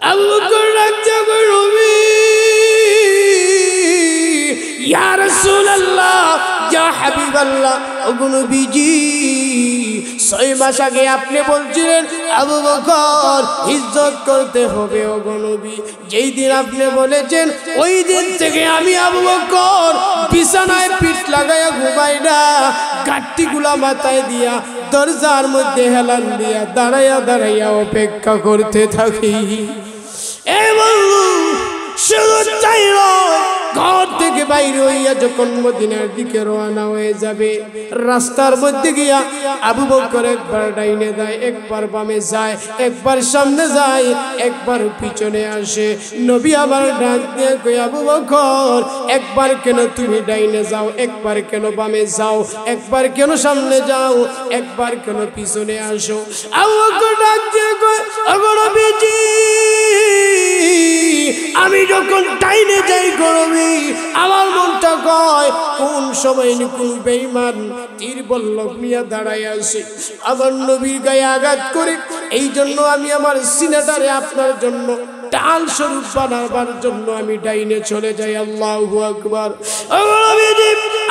আবু বকর রাজ্জা নবী ইয়া রাসূলুল্লাহ ইয়া হাবিবাল্লাহ ওগো নবীজি 6 মাস আগে আপনি বলছিলেন আবু বকর ইজ্জত করতে হবে ওগো নবী যেই দিন আপনি বলেছেন ওই দিন থেকে আমি আবু বকর বিছানায় পিঠ লাগায়া ঘুমাই না গাট্টিগুলা মাথায় দিয়া দরজার মধ্যে হেলান দিয়া দাঁড়াইয়া দাঁড়াইয়া অপেক্ষা করতে থাকি এবং শুধু তাই নয় ঘর থেকে বাইরে হইয়া যখন মদিনার দিকে রওনা হয়ে যাবে রাস্তার মধ্যে গিয়া আবু বকর একবার ডাইনে যায় একবার বামে যায় একবার সামনে যায় একবার পিছনে আসে নবী আবার ডাক দিয়ে কই আবু বকর একবার কেন তুমি ডাইনে যাও একবার কেন বামে যাও একবার কেন সামনে যাও একবার কেন পিছনে আসো আবু বকর ডাক দিয়ে কই ওগো নবীজি আমি যখন ডাইনে যাই গরমে আমার মনটা কয় কোন সময় কোন বেঈমান তীর বল্লভ নিয়ে দাঁড়ায় আছে আমার নবীর গায়ে আঘাত করে এই জন্য আমি আমার সিনাটারে আপনার জন্য ডাল স্বরূপ বানাবার জন্য আমি ডাইনে চলে যাই আল্লাহু আকবার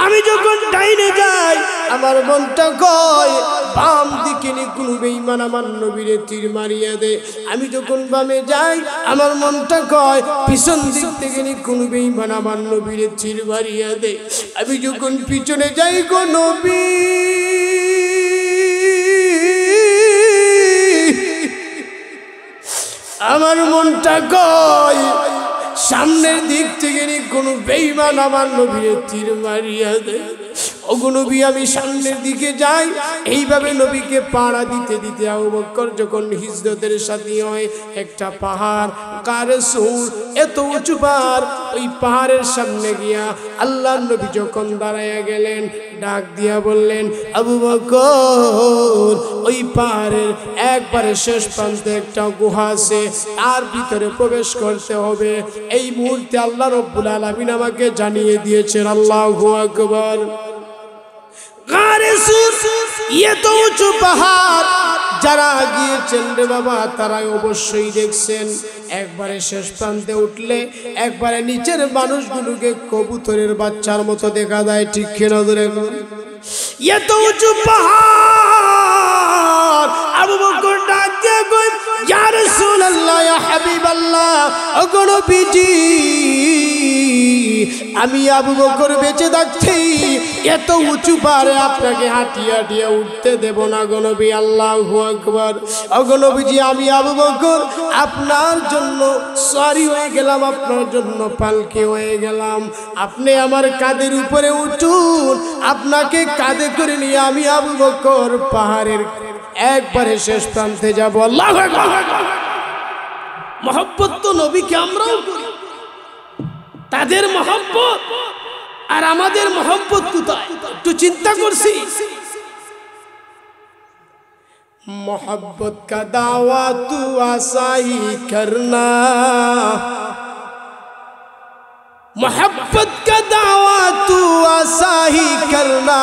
আমি যখন ডাইনে যাই আমার মনটা কয় বাম দিকে নি কোন বেঈমান আমার নবীরে তীর মারিয়া দে আমি যখন বামে যাই আমার মনটা কয় পিছন দিক থেকে নি কোন বেঈমান আমার নবীরে তীর মারিয়া দে আমি যখন পিছনে যাই গো নবী আমার মনটা কয় সামনের দিক থেকে নি কোন বেঈমান আমার নবীরে তীর মারিয়া দে ওগো নবী আমি সামনের দিকে যাই এইভাবে নবীকে পাড়া দিতে দিতে আবু বকর যখন হিজরতের সাথী হয় একটা পাহাড় কারে সুর এত উঁচু পাহাড় ওই পাহাড়ের সামনে গিয়া আল্লাহর নবী যখন দাঁড়ায়া গেলেন ডাক দিয়া বললেন আবু বকর ওই পাহাড়ের একবারে শেষ প্রান্তে একটা গুহা আছে তার ভিতরে প্রবেশ করতে হবে এই মুহূর্তে আল্লাহ রাব্বুল আলামিন আমাকে জানিয়ে দিয়েছেন আল্লাহু আকবার এত উঁচু পাহাড় যারা গিয়েছেন রে বাবা তারা অবশ্যই দেখছেন একবারে শেষ প্রান্তে উঠলে একবারে নিচের মানুষগুলোকে কবুতরের বাচ্চার মতো দেখা যায় ঠিক কিনা ধরে এত উঁচু পাহাড় আবু বকর ডাক দিয়ে কই ইয়া রাসূলুল্লাহ ইয়া হাবিবাল্লাহ ওগো নবীজি আমি আবু বকর বেঁচে থাকতে এত উঁচু পাহাড়ে আপনাকে হাঁটিয়ে হাঁটিয়ে উঠতে দেব না গো নবী আল্লাহু আকবার ওগো নবীজি আমি আবু বকর আপনার জন্য সরি হয়ে গেলাম আপনার জন্য পালকি হয়ে গেলাম আপনি আমার কাঁধের উপরে উঠুন আপনাকে কাঁধে করে নিয়ে আমি আবু বকর পাহাড়ের একবারে শেষ প্রান্তে যাব আল্লাহু আকবার মহব্বত তো নবীকে আমরাও করি তাদের মহব্বত আর আমাদের মহব্বত কোথায় একটু চিন্তা করছি मोहब्बत का दावा तू आसा ही करना मोहब्बत का दावा तू आसा ही करना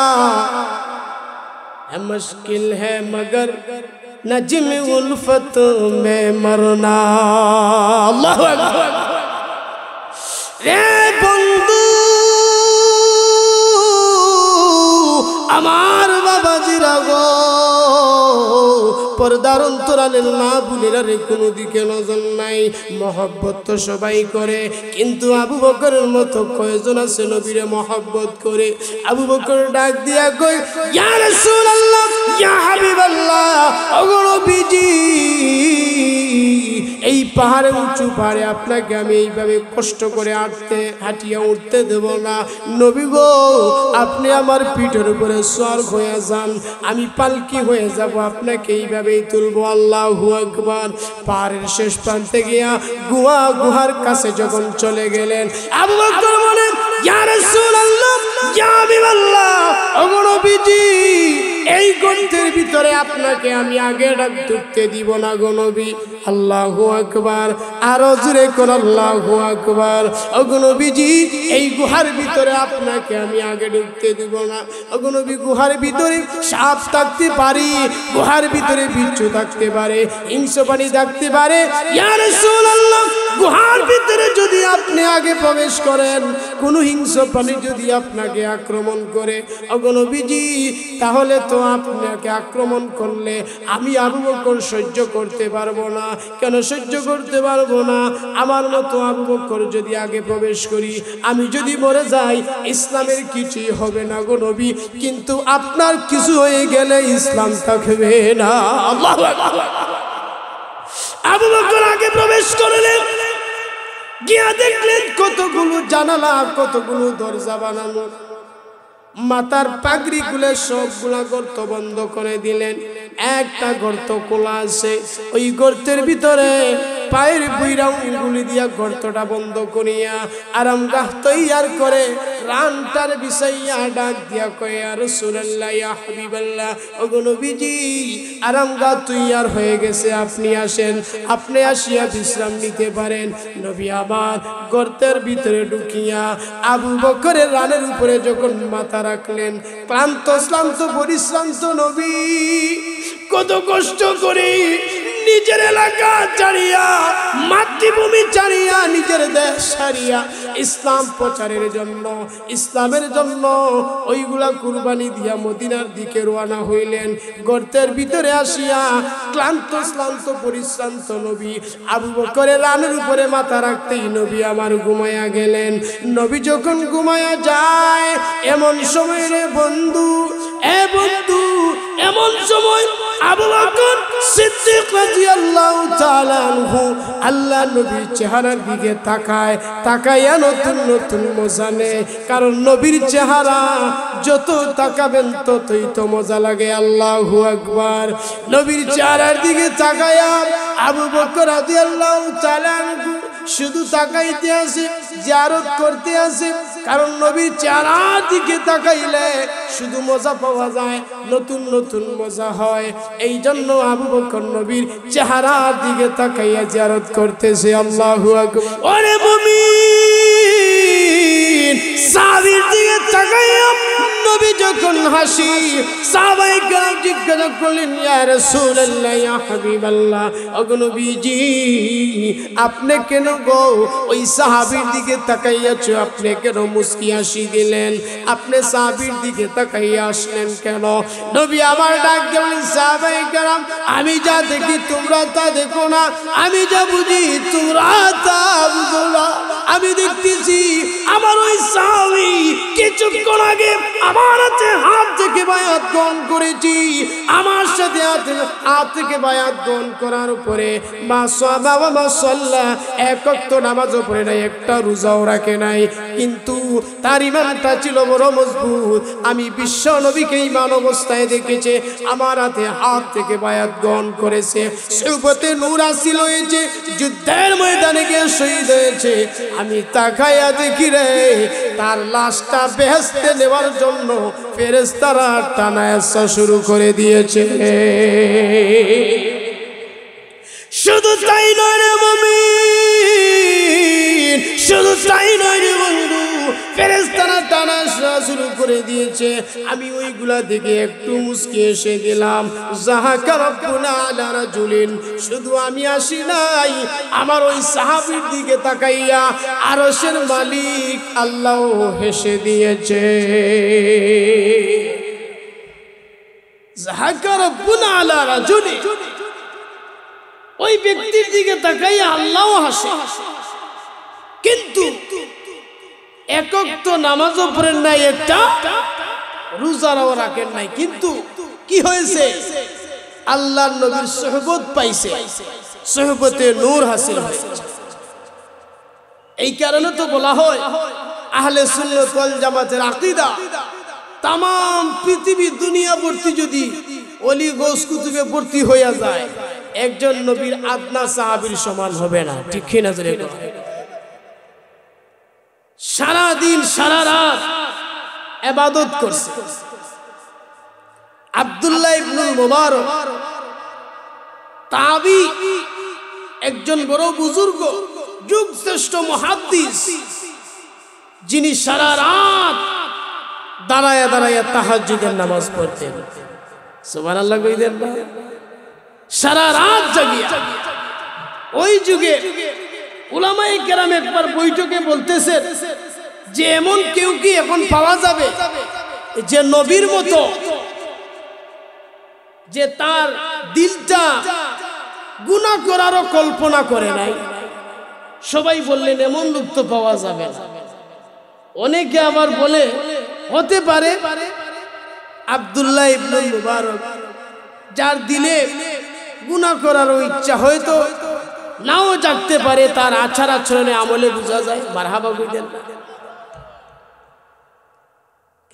मुश्किल है मगर नज्म उल्फत में मरना अल्लाह अकबर रे बंधु আমার বাবাজিরা গো পর্দার অন্তরালের মা বোনেরা রে কোনো দিকে নজর নাই মহব্বত তো সবাই করে কিন্তু আবু বকরের মতো কয়জন আছে নবীরে মহব্বত করে আবু বকর ডাক দিয়া কই ইয়া রাসূলুল্লাহ ইয়া হাবিবাল্লাহ ওগো নবীজি এই পাহাড়ে উঁচু পাহাড়ে আপনাকে আমি এইভাবে কষ্ট করে হাঁটিয়ে উঠতে দেব না নবী গো আপনি আমার পিঠের উপরে সওয়ার হয়ে যান আমি পালকি হয়ে যাব আপনাকে এইভাবেই তুলবো আল্লাহু আকবার পাহাড়ের শেষ প্রান্তে গিয়া গুহার কাছে যখন চলে গেলেন আবু বকর বলেন ইয়া রাসূলুল্লাহ ইয়া হাবিবাল্লাহ ওগো নবীজি এই গর্তের ভিতরে আপনাকে আমি আগে ঢুকতে দিব না গো নবী আল্লাহু আকবার আরো জোরে করে আল্লাহু আকবার ওগো নবীজি এই গুহার ভিতরে আপনাকে আমি আগে ঢুকতে দিব না ওগো নবী গুহার ভিতরে সাপ থাকতে পারে গুহার ভিতরে বিচ্ছু থাকতে পারে হিংস্র প্রাণী থাকতে পারে ইয়া রাসূলুল্লাহ গুহার ভিতরে যদি আপনি আগে প্রবেশ করেন, কোন হিংস্র প্রাণী যদি আপনাকে আক্রমণ করে, ওগো নবীজি, তাহলে তো আপনাকে আক্রমণ করলে আমি আবু বকর সহ্য করতে পারবো না। কেন সহ্য করতে পারবো না? আমার মতো আবু বকর যদি আগে প্রবেশ করি, আমি যদি মরে যাই, ইসলামের কিছুই হবে না গো নবী, কিন্তু আপনার কিছু হয়ে গেলে ইসলাম থাকবে না। আল্লাহু আকবার। আবু বকর আগে প্রবেশ করলেন, গিয়া দেখলেন কতগুলো জানালা, কতগুলো দরজা বানানো, মাথার পাগড়ি খুলে সবগুলা গর্ত বন্ধ করে দিলেন। একটা গর্ত খোলা আছে, ওই গর্তের ভিতরে পায়ের বুইরা উঙ্গুলি দিয়া গর্তটা বন্ধ করিয়া আরামগাহ তৈয়ার করে রানটার বিছাইয়া ডাক দিয়া কয়, ইয়া রাসূলুল্লাহ, ইয়া হাবিবাল্লাহ, ওগো নবীজি, আরামগাহ তৈয়ার হয়ে গেছে, আপনি আসেন, আপনি আসিয়া বিশ্রাম নিতে পারেন। নবী আবার গর্তের ভিতরে ঢুকিয়া আবু বকরের রানের উপরে যখন মাথা রাখলেন, ক্লান্ত শ্রান্ত পরিশ্রান্ত নবী কত কষ্ট করে নিজের এলাকা ছাড়িয়া, মাতৃভূমি ছাড়িয়া, নিজের দেশ ছাড়িয়া ইসলাম প্রচারের জন্য, ইসলামের জন্য ওইগুলা কুরবানি দিয়া মদিনার দিকে রওনা হইলেন। গর্তের ভিতরে আসিয়া ক্লান্ত শ্রান্ত পরিশ্রান্ত নবী আবু বকরের রানের উপরে মাথা রাখতেই নবী আমার ঘুমায়া গেলেন। নবী যখন ঘুমায়া যায়, এমন সময় রে বন্ধু, এ বন্ধু, এমন সময় আবু বকর সিদ্দিক রাদিয়াল্লাহু তাআলা আনহু আল্লাহ নবীর চেহারার দিকে তাকায়, তাকাইয়া নতুন নতুন মজা নেয়। কারণ নবীর চেহারা যত তাকাবেন ততই তো মজা লাগে। আল্লাহু আকবার। নবীর চেহারার দিকে তাকাইয়া আবু বকর রাদিয়াল্লাহু তাআলা আনহু শুধু তাকাইতে আসে, জিয়ারত করতে আসে। কারণ নবীর চেহারার দিকে তাকাইলে শুধু মজা পাওয়া যায়, নতুন নতুন মজা হয়। এই জন্য আবু বকর নবীর চেহারার দিকে তাকাইয়া জিয়ারত করতেছে। আল্লাহু আকবার। ওরে মুমিন, সাহাবীর দিকে তাকাইয়া নবী যখন হাসি, সাহাবায়ে কেরাম জিজ্ঞাসা করলেন, ইয়া রাসূলুল্লাহ, ইয়া হাবিবাল্লাহ, ওগো নবীজি, আপনি কেন গো ওই সাহাবীর দিকে তাকাইয়াছো? আপনি কেন মুস্কি হাসি দিলেন? আপনি সাহাবীর দিকে তাকাইয়া আসলেন কেন? নবী আমার ডাক দিলেন, সাহাবায়ে কেরাম, আমি যা দেখি তোমরা তা দেখো না, আমি যা বুঝি তোমরা তা বুঝো না। আমি দেখতেছি আমার ওই সাহাবী কিছুক্ষণ আগে আমার হাতে হাত থেকে বায়াত গ্রহণ করেছি, আমার সাথে হাত থেকে বায়াত গ্রহণ করার পরে মা সাবা ওয়া মা সাল্লা, এক ওয়াক্ত নামাজও পড়ে নাই, একটা রোজাও রাখে নাই, কিন্তু তার ঈমানটা ছিল বড় মজবুত। আমি বিশ্ব নবীকে ঈমান অবস্থায় দেখেছে, আমার হাতে হাত থেকে বায়াত গ্রহণ করেছে, সুবতে নূর হাসিল হয়েছে, যুদ্ধের ময়দানে গিয়ে শহীদ হয়েছে। আমি তাকায়া দেখি রে, তার লাশটা বেহেশতে নেওয়ার জন্য ফেরেশতারা টানা আসা শুরু করে দিয়েছে। শুধু তাই নয় রে মুমিন, শুধু তাই নয় রে বন্ধু, ফেরেশতারা টানা আসা শুরু করে দিয়েছে। আমি ওইগুলা দেখে একটু মুস্কি এসে দিলাম। যাহাকা রাব্বুনা আলা রাজুলিন, শুধু আমি আসি নাই, আমার ওই সাহাবীর দিকে তাকাইয়া আরশের মালিক আল্লাহ হেসে দিয়েছে। যাহাকা রাব্বুনা আলা রাজুলিন, ওই ব্যক্তির দিকে তাকাইয়া আল্লাহ হাসে। কিন্তু একক তো নামাজও পড়েন নাই, একটা রোজাও রাখেন নাই, কিন্তু কি হয়েছে? আল্লাহর নবীর সোহবত পাইছে, সোহবতে নূর হাসিল হয়েছে। এই কারণে তো বলা হয় আহলে সুন্নাত ওয়াল জামাতের আকীদা, তাম পৃথিবী দুনিয়া ভর্তি যদি ওলি গৌস কুতুবে ভর্তি হইয়া যায়, একজন নবীর আদনা সাহাবীর সমান হবে না। ঠিক কিনা জোরে বলো। সারা দিন সারা রাত ইবাদত করছে। আব্দুল্লাহ ইবনুল মুবারক তাবি, একজন বড় বুজুর্গ, যুগ শ্রেষ্ঠ মুহাদ্দিস, যিনি সারা রাত দাঁড়ায়া দাঁড়ায়া তাহাজ্জুদের নামাজ পড়তেন। সুবহানাল্লাহ কইতেন না? সারা রাত জাগিয়া। ওই যুগে উলামায়ে কেরাম একবার বৈঠকে বলতেছে যে এমন কেউ কি এখন পাওয়া যাবে যে নবীর মতো যে তার দিলটা গুনাহ করারও কল্পনা করে নাই। সবাই বললেন এমন লোক তো পাওয়া যাবে না। অনেকে আবার বলে হতে পারে আব্দুল্লাহ ইবনে মুবারক, যার দিলে গুনাহ করারও ইচ্ছা হয়তো নাও জাগতে পারে, তার আচার আচরণে আমলে বোঝা যায়। মারহাবা কইতেন না।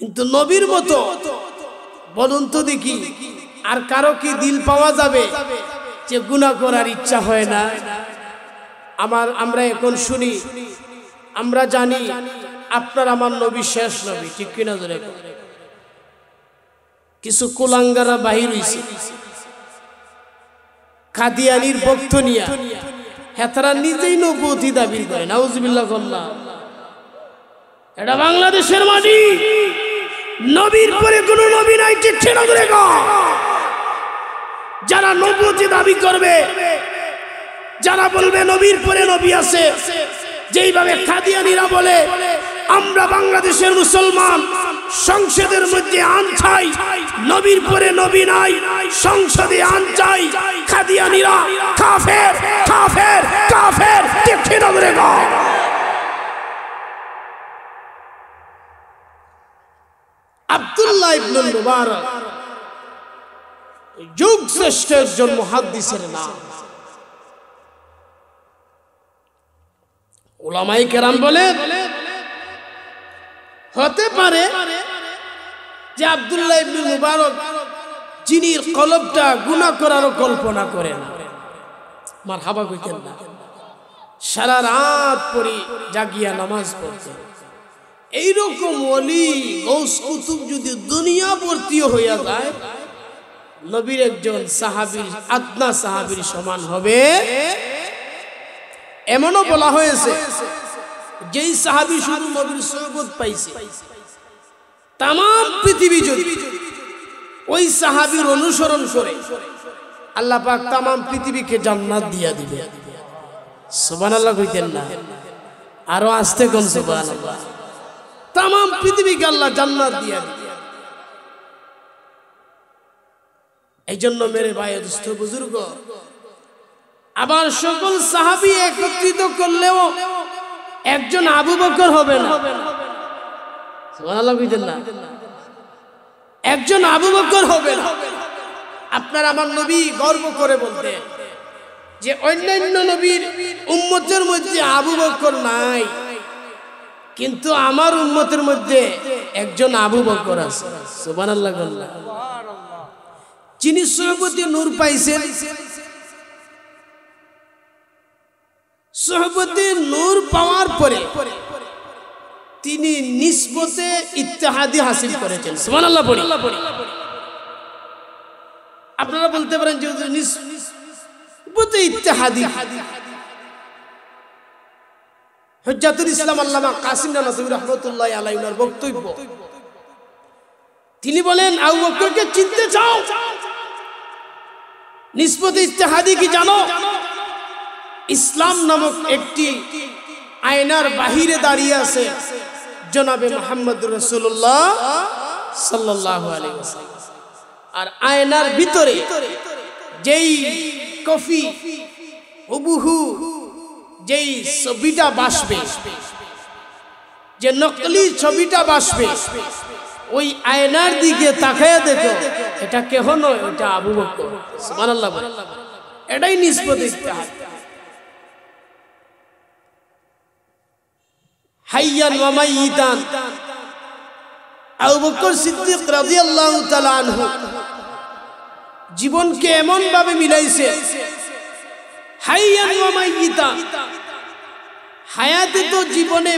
কিন্তু নবীর মতো বলুন তো দেখি আর কারো কি দিল পাওয়া যাবে যে গুনাহ করার ইচ্ছা হয় না? আমরা এখন শুনি, আমরা জানি আপনার আমার নবী শেষ নবী, ঠিক কিনা ধরে? কিছু কুলাঙ্গারা বাহির হইছে কাদিয়ানির ভক্ত নিয়া, হেতারা নিজেই নবুয়তি দাবি করে। নাউজুবিল্লাহ কল্লা। এটা বাংলাদেশের মাটি, নবীর পরে কোন নবী নাই, ঠিক কিনা ধরে? যারা নবুয়তি দাবি করবে, যারা বলবে নবীর পরে নবী আছে, যেইভাবে কাদিয়ানীরা বলে আমরা বাংলাদেশের মুসলমান সংসদের মধ্যে আইন চাই, নবীর পরে নবী নাই, সংসদে আইন চাই, কাদিয়ানীরা কাফের কাফের কাফের, ঠিক কিনা ধরে? আব্দুল্লাহ ইবনে মুবারক যুগ শ্রেষ্ঠ একজন মুহাদ্দিসের নাম। উলামায়ে কেরাম বলে হতে পারে যে আব্দুল্লাহ ইবনে মুবারক যিনি কলবটা গুনাহ করারও কল্পনা করে না। মারহাবা কইতেন না। সারা রাত পড়ি জাগিয়া নামাজ পড়তেন। এইরকম ওলি গৌস কুতুব যদি দুনিয়া ভর্তি হইয়া যায়, নবীর একজন সাহাবীর আদনা সাহাবীর সমান হবে। এমনও বলা হয়েছে যেই সাহাবী শুধু নবীর সুহবত পাইছে, তাম পৃথিবী যদি ওই সাহাবীর অনুসরণ করে, আল্লাহ পাক তাম পৃথিবীকে জান্নাত দিয়া দিবে। সুবহানাল্লাহ কইতেন না? আরো আস্তে কোন সুবহানাল্লাহ। তাম পৃথিবীকে আল্লাহ জান্নাত দিয়া দিবে। এই জন্য মেরে ভাই দোস্ত বুজুর্গ, আবার সকল সাহাবী একত্রিত করলেও একজন আবু বকর হবে না। সুবহানাল্লাহ কইতেন না? একজন আবু বকর হবে না। আপনার আমার নবী গর্ব করে বলতেন যে অন্যান্য নবীর উম্মতের মধ্যে আবু বকর নাই, কিন্তু আমার উম্মতের মধ্যে একজন আবু বকর আছে। সুবহানাল্লাহ। যিনি সুহবতে নূর পাইছেন, সুহবতে নূর পাওয়ার পরে তিনি নিসবতে ইত্তেহাদি হাসিল করেছেন। সুবহানাল্লাহ পড়ি। আপনারা বলতে পারেন যে নিসবতে ইত্তেহাদি। হুজ্জাতুল ইসলাম আল্লামা কাসিম নানতুবি রাহমাতুল্লাহি আলাইহি ওনার বক্তব্য, তিনি বলেন আবু বকরকে চিনতে চাও, নিসবতে ইত্তেহাদি কি জানো? ইসলাম নামক একটি আয়নার বাহিরে দাঁড়িয়ে আছে জনাবে মুহাম্মদুর রাসূলুল্লাহ সাল্লাল্লাহু আলাইহি ওয়াসাল্লাম, আর আয়নার ভিতরে যেই কফি হুবহু যেই ছবিটা বাসবে, যে নকলি ছবিটা বাসবে, ওই আয়নার দিকে তাকায়া দেখো, এটা কেহ নয়, ওটা আবু বকর। সুবহানাল্লাহ। এটাই নিসবত ইত্তেহাদ। হাইয়ান ওয়া মাইয়িতান, আবু বকর সিদ্দিক রাদিয়াল্লাহু তাআলা আনহু জীবনকে এমন ভাবে মিলাইছে, হাইয়ান ওয়া মাইয়িতান, হায়াতে তো জীবনে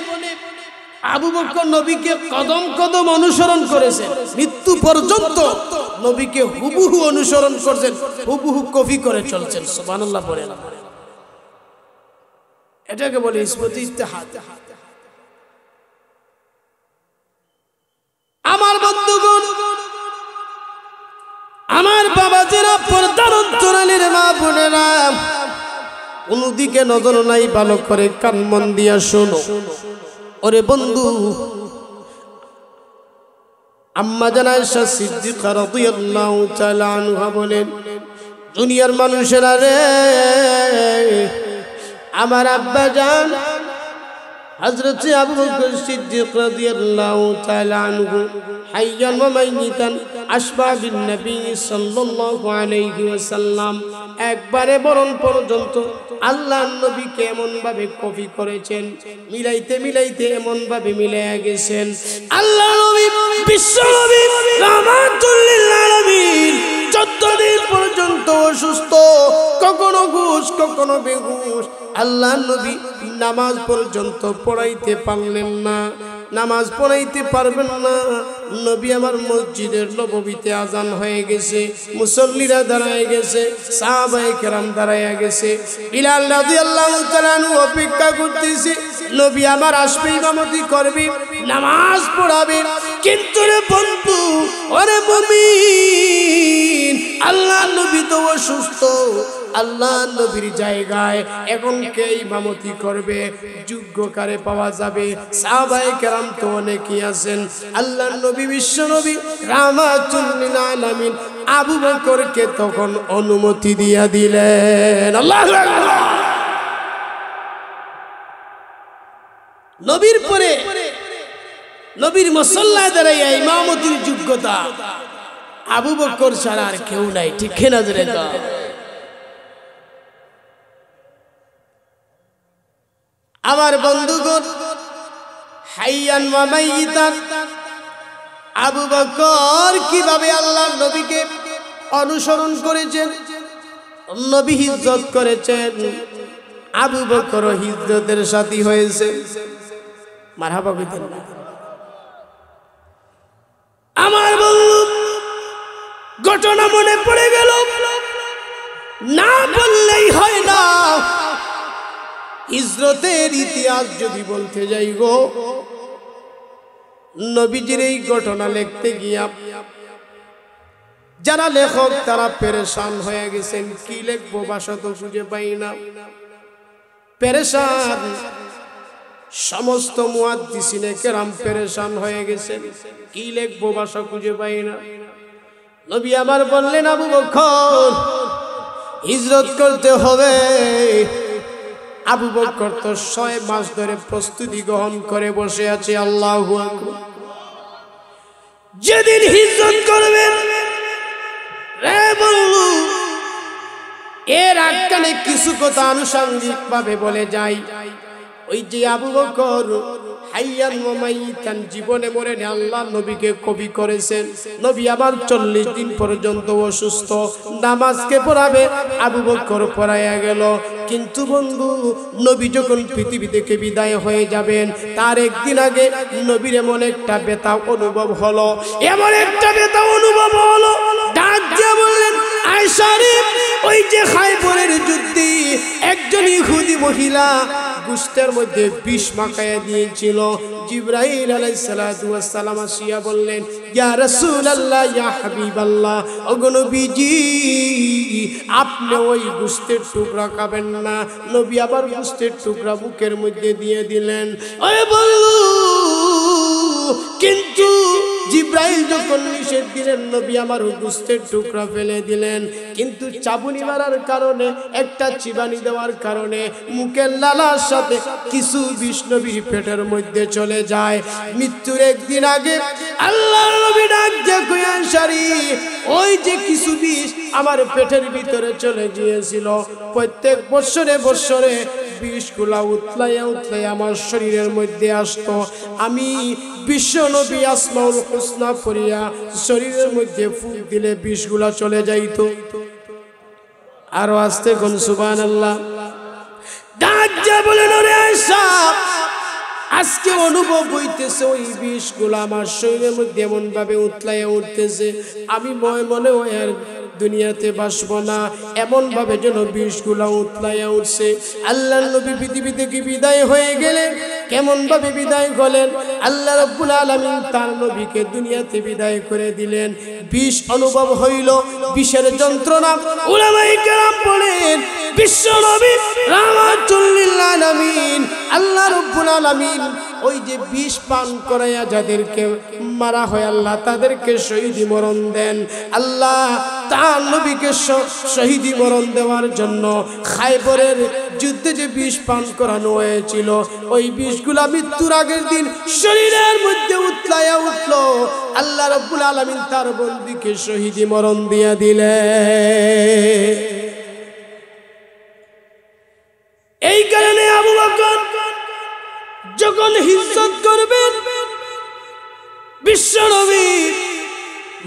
আবু বকর নবীকে কদম কদম অনুসরণ করেছেন, মৃত্যু পর্যন্ত নবীকে হুবহু অনুসরণ করেছেন, হুবহু কপি করে চলছেন। সুবহানাল্লাহ পড়ে না? এটাকে বলে নিসবতে ইত্তেহাদ। আমার বন্ধুগণ, আমার বাবাজিরা, পর্দার অন্তরালের মা বোনেরা, কোনদিকে নজর নাই, ভালো করে কান মন দিয়া শোনো। ওরে বন্ধু, আম্মা জান আয়েশা সিদ্দিকা রাদিয়াল্লাহু তাআলা আনহা বলেন, দুনিয়ার মানুষেরা রে, আমার আব্বা জান হযরত আবু বকর সিদ্দিক রাদিয়াল্লাহু তাআলা আনহু হাইয়ান ওয়া মাইয়িতান আশবা বিন নবী সাল্লাল্লাহু আলাইহি ওয়াসাল্লাম, একবারে মরণ পর্যন্ত আল্লাহর নবীকে এমন ভাবে কপি করেছেন, মিলাইতে মিলাইতে এমন ভাবে মিলাইয়া গেছেন। আল্লাহ নবী বিশ্ব নবী রাহমাতুল লিল আলামিন 14 দিন পর্যন্ত অসুস্থ, কখনো ঘুষ কখনো বেহুশ। আল্লাহ নবী নামাজ পর্যন্ত পড়াইতে পারলেন না, নামাজ পড়াইতে পারবেন না। নবী আমার মসজিদের নববীতে আজান হয়ে গেছে, মুসল্লিরা দাঁড়ায় গেছে, সাহাবায়ে কেরাম দাঁড়ায় গেছে, বিলাল রাদিয়াল্লাহু তাআলা অপেক্ষা করতেছে নবী আমার আসবে, ইমামতি করবে, নামাজ পড়াবে। কিন্তু রে বন্ধু, ওরে মুমিন, আল্লাহ নবী তো অসুস্থ, আল্লাহ নবীর জায়গায় এখন কে ইমামতি করবে? যোগ্য কারে পাওয়া যাবে? সাহাবায়ে কেরাম তো অনেকেই আছেন। আল্লাহ নবী বিশ্ব নবী রাহমাতুল লিল আলামিন আবু বকরকে তখন অনুমতি দিয়া দিলেন। আল্লাহু আকবার। নবীর পরে নবীর মুসল্লায় দাঁড়াইয়া ইমামতির যোগ্যতা আবু বকর ছাড়া আর কেউ নাই, ঠিক কিনা জোরে দাও। আমার বন্ধুগণ, হাইয়ান ওয়া মাইয়িতান আবু বকর কিভাবে আল্লাহর নবীকে অনুসরণ করেছেন, নবী হিজরত করেছেন, আবু বকর হিজরতের সাথী হয়েছে। মারহাবা কইতেন না। আমার বন্ধু, ঘটনা মনে পড়ে গেল, না বললেই হয় না। হিজরতের ইতিহাস যদি বলতে যাই গো, নবীজির এই ঘটনা লিখতে গিয়া যারা লেখক তারা পেরেশান হয়ে গেছেন, কি লিখবো ভাষা তো খুঁজে পাই না, পেরেশান। সমস্ত মুহাদ্দিসিনে কেরাম পেরেশান হয়ে গেছেন, কি লিখবো ভাষা খুঁজে পাই না। নবী আমার বললেন, আবু বকর হিজরত করতে হবে। আবু বকর তো 6 মাস ধরে প্রস্তুতি গ্রহণ করে বসে আছে। আল্লাহু আকবার। যেদিন হিজরত করবেন রে বন্ধু, এর আগে কিছু কথা আনুষঙ্গিক ভাবে বলে যাই। ওই যে আবু বকর হাইয়ান ওয়া মাইয়িতান জীবনে মরে আল্লাহ নবীকে কবি করেছেন। নবী আবার 40 দিন পর্যন্ত অসুস্থ, নামাজকে পড়াবে, আবু বকর পড়াইয়া গেল। কিন্তু বন্ধু, নবী যখন পৃথিবী থেকে বিদায় হয়ে যাবেন তার একদিন আগে নবীর এমন একটা ব্যথা অনুভব হলো, এমন একটা ব্যথা অনুভব হলো, ডাক দিয়ে বললেন, আয়েশা রে, ওই যে খায়বরের যুদ্ধে একজন ইহুদি মহিলা গোশতের মধ্যে বিষ মাখাইয়া দিয়েছিল। জিবরাইল আলাইহিস সালাতু ওয়াস সালাম আসিয়া বললেন, ইয়া রাসূলুল্লাহ, ইয়া হাবিবাল্লাহ, ওগো নবীজি, আপনি ওই গোশতের টুকরা খাবেন না। নবী আবার গোশতের টুকরা মুখের মধ্যে দিয়ে দিলেন। ওরে বন্ধু, কিন্তু জিবরাইল যখন নিষেধ দিলেন, নবী আমার গোশতের টুকরা ফেলে দিলেন। কিন্তু চাবুনি মারার কারণে, একটা চিবানি দেওয়ার কারণে মুখের লালার সাথে কিছু বিষ নবীর পেটের মধ্যে চলে যায়। মৃত্যুর একদিন আগে আল্লাহর নবী ডাক দিয়ে কইলেন, সারি, ওই যে কিছু বিষ আমার পেটের ভিতরে চলে গিয়েছিল, প্রত্যেক বছরে বছরে বিষগুলা উতলাইয়া উতলাইয়া আমার শরীরের মধ্যে আসতো। আমি বিশ্ব নবী আসমাউল হুসনা পড়িয়া শরীরের মধ্যে ফুঁক দিলে বিষগুলা চলে যাইতো। আরো আস্তে কোন সুবহানাল্লাহ। ডাক দিয়ে বলেন, ওরে আয়েশা, আজকে অনুভব হইতেছে ওই বিষগুলো আমার শরীরের মধ্যে এমন ভাবে উতলাইয়া উঠতেছে, আমি মনে হয় আর দুনিয়াতে বাসবো না, এমন ভাবে যেন বিষগুলো উতলাইয়া উঠছে। আল্লাহর নবী পৃথিবী থেকে বিদায় হয়ে গেলেন। কেমন ভাবে বিদায় হলেন? আল্লাহ রাব্বুল আলামিন তার নবীকে দুনিয়াতে বিদায় করে দিলেন। বিষ অনুভব হইল, বিষের যন্ত্রণা। উলামায়ে কেরাম বলেন বিশ্ব নবী রাহমাতুল লিল আলামিন আল্লাহ রাব্বুল আলামিন ওই যে বিষ পান করায়া যাদেরকে মারা হয় আল্লাহ তাদেরকে শহীদি মরণ দেন। আল্লাহ তার নবীকে শহীদি মরণ দেওয়ার জন্য খায়বরের যুদ্ধে যে বিষ পান করানো হয়েছিল ওই বিষগুলা মৃত্যুর আগের দিন শরীরের মধ্যে উতলায়া উঠল। আল্লাহ রাব্বুল আলামিন তার বন্দীকে শহীদি মরণ দিয়া দিলেন। এই কারণে আবু বকর যখন হিজরত করবেন বিশ্ব নবী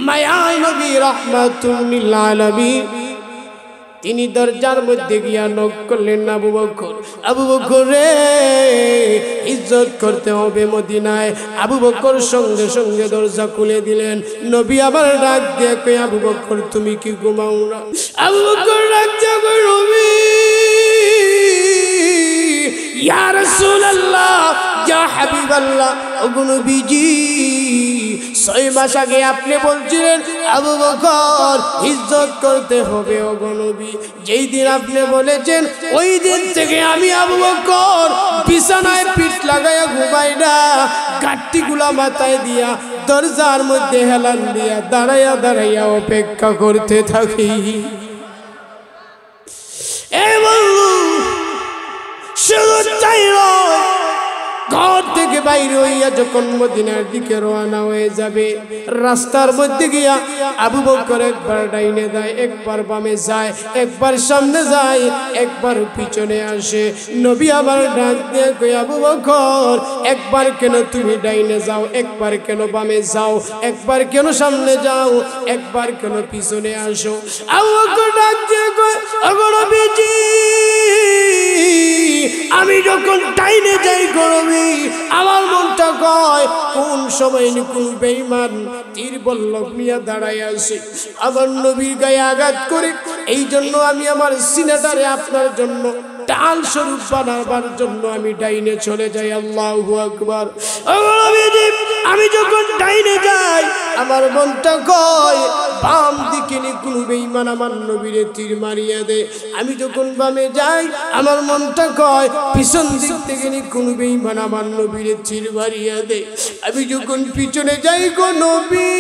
মায়ায় নবী রাহমাতুল লিল আলামিন তিনি দরজার মধ্যে গিয়া নক করলেন, আবু বকর রে ইজ্জত করতে হবে মদিনায়। আবু বকর সঙ্গে সঙ্গে দরজা খুলে দিলেন। নবী আবার ডাক দিয়ে কই, আবু বকর তুমি কি ঘুমাও না? আবু বকর ডাক দিয়ে কই, নবী ইয়া রাসূলুল্লাহ ইয়া হাবিবাল্লাহ, ওগো নবীজি 6 মাস আগে আপনি বলছিলেন আবু বকর ইজ্জত করতে হবে ওগো নবী। যেই দিন আপনি বলেছেন ওই দিন থেকে আমি আবু বকর বিছানায় পিঠ লাগায়া ঘুমাই না, গাট্টিগুলা মাথায় দিয়া দরজার মধ্যে হেলান দিয়া দাঁড়াইয়া দাঁড়াইয়া অপেক্ষা করতে থাকি। শুধু চাই ঘর থেকে বাইরে হইয়া যখন মদিনার দিকে রওনা হয়ে যাবে রাস্তার মধ্যে গিয়া আবু বকর একবার ডাইনে যায়, একবার বামে যায়, একবার সামনে যায়, একবার পিছনে আসে। নবী আবার ডাক দিয়ে কই, আবু বকর একবার কেন তুমি ডাইনে যাও, একবার কেন বামে যাও, একবার কেন সামনে যাও, একবার কেন পিছনে আসো? আবু বকর ডাক দিয়ে কই, ওগো নবীজি আমি যখন ডাইনে যাই গরমে আমার মনটা কয় কোন সময় কোন বেঈমান তীর বল্লভ নিয়ে দাঁড়ায় আছে আমার নবীর গায়ে আঘাত করে। এই জন্য আমি আমার সিনাটারে আপনার জন্য ডাল স্বরূপ বানাবার জন্য আমি ডাইনে চলে যাই। আল্লাহু আকবার। আমি যখন ডাইনে যাই আমার মনটা কয় বাম দিকে কোন বেঈমান আমার নবীরে তীর মারিয়া দে। আমি যখন বামে যাই আমার মনটা কয় পিছন দিক থেকে কোন বেঈমান আমার নবীরে তীর মারিয়া দে। আমি যখন পিছনে যাই গো নবী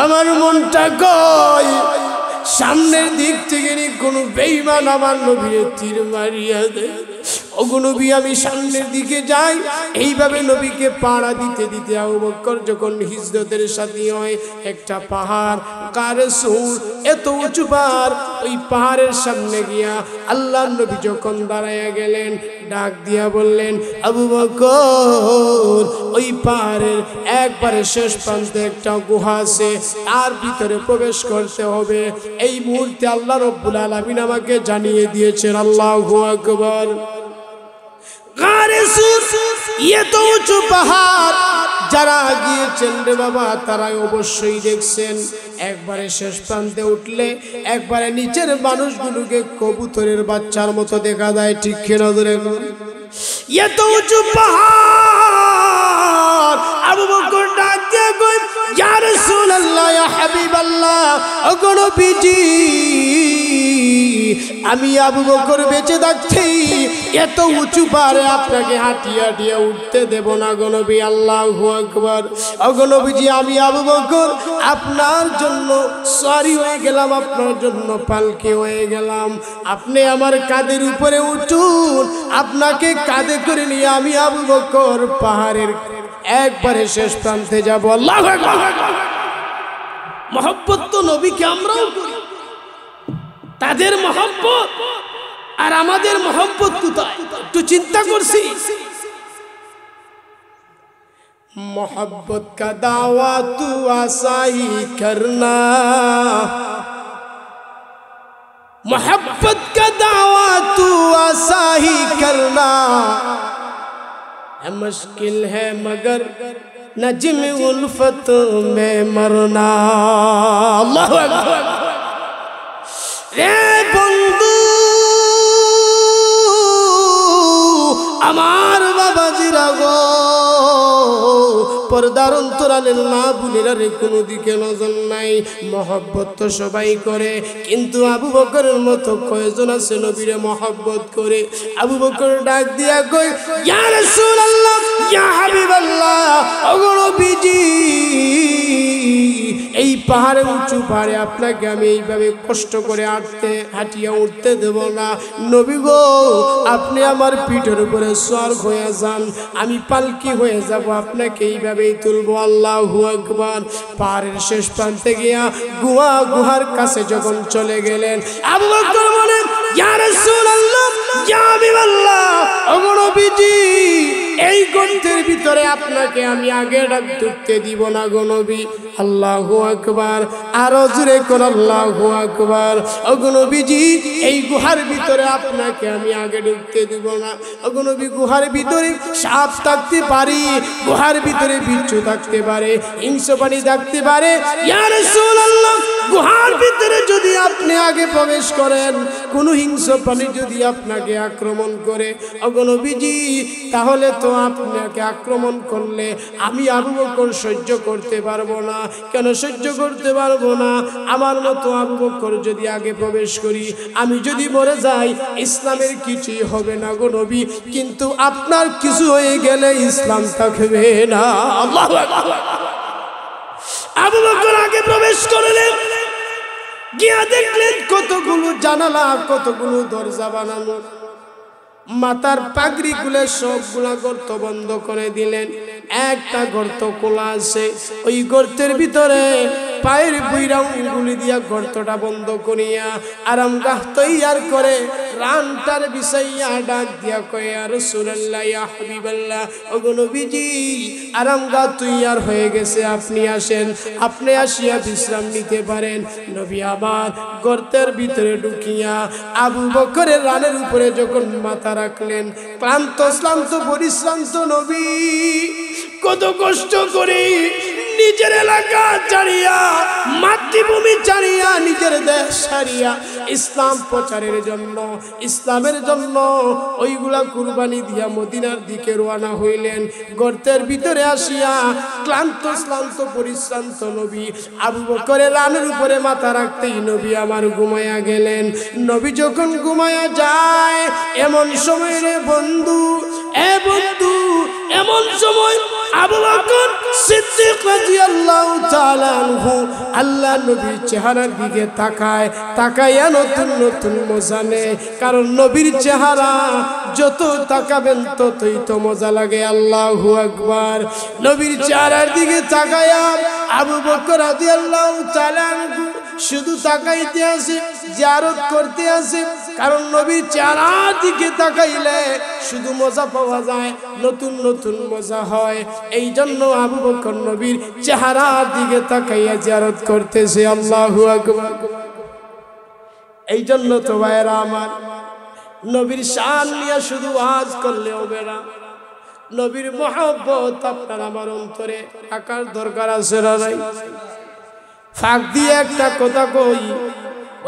আমার মনটা কয় সামনের দিক থেকে কোন বেঈমান আমার নবীরে তীর মারিয়া দে। ওগো নবী আমি সামনের দিকে যাই। এইভাবে নবীকে পাড়া দিতে দিতে আবু বকর যখন হিজরতের সাথী হয় একটা পাহাড় গারে সূর, এত উঁচু পাহাড়, ওই পাহাড়ের সামনে গিয়া আল্লাহর নবী যখন দাঁড়াইয়া গেলেন ডাক দিয়া বললেন, আবু বকর ওই পাহাড়ের একবারে শেষ প্রান্তে একটা গুহা আছে, তার ভিতরে প্রবেশ করতে হবে। এই মুহূর্তে আল্লাহ রাব্বুল আলামিন আমাকে জানিয়ে দিয়েছেন। আল্লাহু আকবার। গারে সূর এত উঁচু পাহাড়, যারা গিয়েছেন রে বাবা তারা অবশ্যই দেখছেন একবারে শেষ প্রান্তে উঠলে একবারে নিচের মানুষগুলোকে কবুতরের বাচ্চার মতো দেখা যায়। ঠিক কিনা ধরে এত উঁচু পাহাড়। আবু বকর ডাক দিয়ে কই, ইয়া রাসূলুল্লাহ ইয়া হাবিবাল্লাহ, ওগো নবীজি আমি আবু বকর বেঁচে থাকছি এত উঁচু পাহাড়ে আপনাকে হাঁটিয়ে হাঁটিয়ে উঠতে দেব না গো নবী। আল্লাহু আকবার। ওগো নবীজি আমি আবু বকর আপনার জন্য সওয়ারি হয়ে গেলাম, আপনার জন্য পালকি হয়ে গেলাম। আপনি আমার কাঁধের উপরে উঠুন, আপনাকে কাঁধে করে নিয়ে আমি আবু বকর পাহাড়ের একবারে শেষ প্রান্তে যাব। আল্লাহু আকবার। মহব্বত তো নবীকে আমরাও করি, তাদের মহব্বত আর আমাদের মহব্বত কোথায় একটু চিন্তা করছি। मोहब्बत का दावा तू आसा ही करना, मोहब्बत का दावा तू आसा ही करना, मुश्किल है मगर नज्म उल्फत में मरना। अल्लाहु अकबर। रे আমার বাবাজিরা গো, পর্দার অন্তরালের মা বোনেরা রে, কোনো দিকে নজর নাই। মহব্বত তো সবাই করে, কিন্তু আবু বকরের মতো কয়জন আছে নবীরে মহব্বত করে? আবু বকর ডাক দিয়া কই, ইয়া রাসূলুল্লাহ, ইয়া হাবিবাল্লাহ, ওগো নবীজি, এই পাহাড়ে, উঁচু পাহাড়ে আপনাকে আমি এইভাবে কষ্ট করে হাঁটিয়া উঠতে দেব না। নবী গো, আপনি আমার পিঠের উপরে সওয়ার হয়ে যান, আমি পালকি হয়ে যাব, আপনাকে এইভাবেই তুলবো। আল্লাহু আকবার। পাহাড়ের শেষ প্রান্তে গিয়া গুহার কাছে যখন চলে গেলেন, আবু বকর বলেন, ইয়া রাসূলুল্লাহ, ইয়া হাবিবাল্লাহ, ওগো নবীজি, এই গর্তের ভিতরে আপনাকে আমি আগে ঢুকতে দিব না গো নবী। আল্লাহু আকবার। আরো জোরে কর আল্লাহু আকবার। ওগো নবীজি, এই গুহার ভিতরে আপনাকে আমি আগে ঢুকতে দিব না। ওগো নবী, গুহার ভিতরে সাপ থাকতে পারে, গুহার ভিতরে বিচ্ছু থাকতে পারে, হিংস্র প্রাণী থাকতে পারে। ইয়া রাসূলুল্লাহ, গুহার ভিতরে যদি আপনি আগে প্রবেশ করেন, কোন হিংস্র প্রাণী যদি আপনাকে আক্রমণ করে, ওগো নবীজি, তাহলে তো আপনাকে আক্রমণ করলে আমি আবু বকর সহ্য করতে পারবো না। কেন সহ্য করতে পারবো না? আমার মতো আবু বকর যদি আগে প্রবেশ করি, আমি যদি মরে যাই, ইসলামের কিছুই হবে না গো নবী, কিন্তু আপনার কিছু হয়ে গেলে ইসলাম থাকবে না। আল্লাহু আকবার। আবু বকর আগে প্রবেশ করলেন, গিয়া দেখলেন কতগুলো জানালা, কতগুলো দরজা বানানো, মাথার পাগড়ি খুলে সবগুলা গর্ত বন্ধ করে দিলেন। একটা গর্ত খোলা আছে, ওই গর্তের ভিতরে পায়ের বুইরা উঙ্গুলি দিয়া গর্তটা বন্ধ করিয়া আরামগাহ তৈয়ার করে রানটার বিছাইয়া ডাক দিয়া কয়, ইয়া রাসূলুল্লাহ, ইয়া হাবিবাল্লাহ, ওগো নবীজি, আরামগাহ তৈয়ার হয়ে গেছে, আপনি আসেন, আপনি আসিয়া বিশ্রাম নিতে পারেন। নবী আবার গর্তের ভিতরে ঢুকিয়া আবু বকরের রানের উপরে যখন মাথা রাখলেন, ক্লান্ত শ্রান্ত পরিশ্রান্ত নবী কত কষ্ট করে নিজের এলাকা ছাড়িয়া, মাতৃভূমি ছাড়িয়া, নিজের দেশ ছাড়িয়া ইসলাম প্রচারের জন্য, ইসলামের জন্য ওইগুলা কুরবানি দিয়া মদিনার দিকে রওনা হইলেন। গর্তের ভিতরে আসিয়া ক্লান্ত শ্রান্ত পরিশ্রান্ত নবী আবু বকরের রানের উপরে মাথা রাখতেই নবী আমার ঘুমায়া গেলেন। নবী যখন ঘুমায়া যায়, এমন সময় রে বন্ধু, বন্ধু, এমন সময় আবু বকর সিদ্দিক রাদিয়াল্লাহু তাআলা আনহু আল্লাহ নবীর চেহারার দিকে তাকায়া নতুন নতুন মজা নেয়। কারণ নবীর চেহারা যত তাকাবেন ততই তো মজা লাগে। আল্লাহু আকবার। নবীর চেহারার দিকে তাকায়া আবু বকর রাদিয়াল্লাহু তাআলা আনহু শুধু তাকাইতে আসে, জিয়ারত করতে আসে। কারণ নবীর চেহারার দিকে তাকাইলে শুধু মজা পাওয়া যায়, নতুন নতুন মজা হয়। এই জন্য আবু বকর নবীর চেহারার দিকে তাকাইয়া জিয়ারত করতেছে। আল্লাহু আকবার। এই জন্য তো ভাইরা আমার, নবীর শান নিয়ে শুধু ওয়াজ করলে হবে না, নবীর মহব্বত আপনার আমার অন্তরে রাখার দরকার আছে না নাই? ফাঁক দিয়ে একটা কথা কই,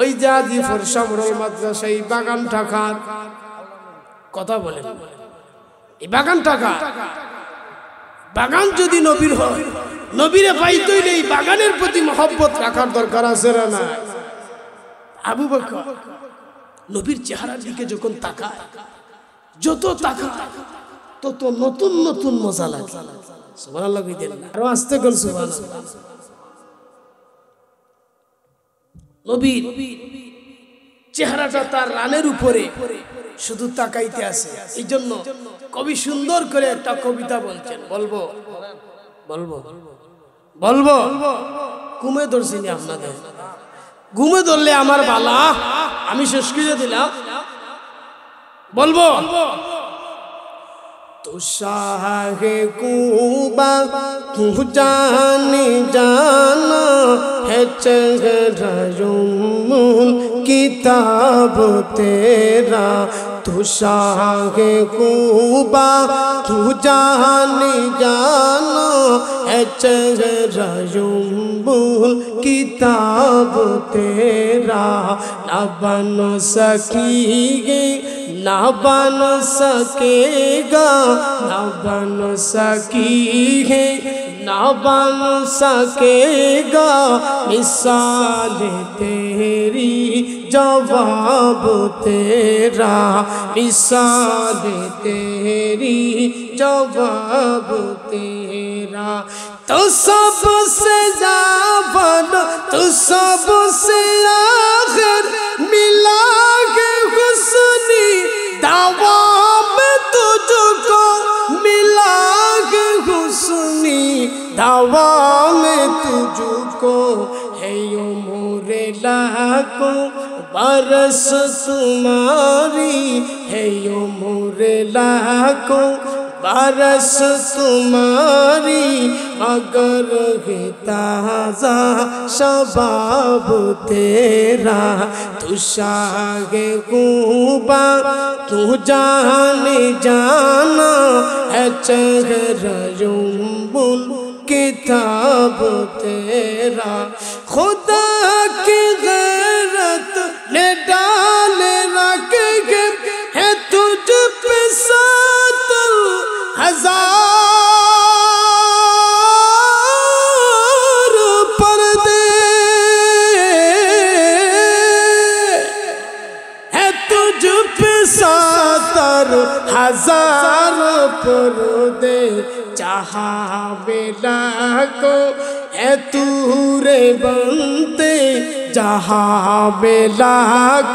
ওই যে আজিফর সামরল মাদ্রাসা, এই বাগান টাকার কথা বলেন, এই বাগান টাকা, বাগান যদি নবীর হয়, নবীরে পাইতেই নেই, বাগানের প্রতি মহব্বত রাখার দরকার আছে না? আবু বকর নবীর চেহারার দিকে যখন তাকায়, যত তাকায় তত নতুন নতুন মজা লাগে। সুবহানাল্লাহ কইতেন না? আরো আস্তে করে সুবহানাল্লাহ। নবীর চেহারাটা তার রানের উপরে শুধু তাকাইতে আছে। এই জন্য কবি সুন্দর করে একটা কবিতা বলছেন, বলবো বলবো বলবো ঘুমে ধরছিনি আপনাদের, ঘুমে ধরলে আমার বালা, আমি শেষ করে দিলাম, বলবো। তো শাহে কুবা তু জানি জানা है चेहरा जुम्मुन किताब तेरा, तू शाहे कुबा तू जानी जाना है चेहरा जुम्मुन किताब तेरा, न बन सकेगी نہ بن سکے گا نہ بن سکی ہے نہ بن سکے گا مثال تیری جواب تیرا مثال تیری جواب تیرا تو سب سے زیادہ تو سب سے آخر ملا کے حسنی دعویٰ میں تجھ کو ملا کے حسنی دعویٰ میں تجھ کو ہے امور لاکھوں برس تمہاری ہے امور لاکھوں برس تمہاری مگر ہے تازہ شباب تیرا تو شاہ خوبا تو جان جانا ہے چہرہ جنبل کتاب تیرا خدا کی غیرت نے ڈال رکھ کے ہے تجھ پہ ہزار پردے ہے تجھ پہ 70,000 پردے جہاں ملا کو ہے تورے بنتے جہاں ملا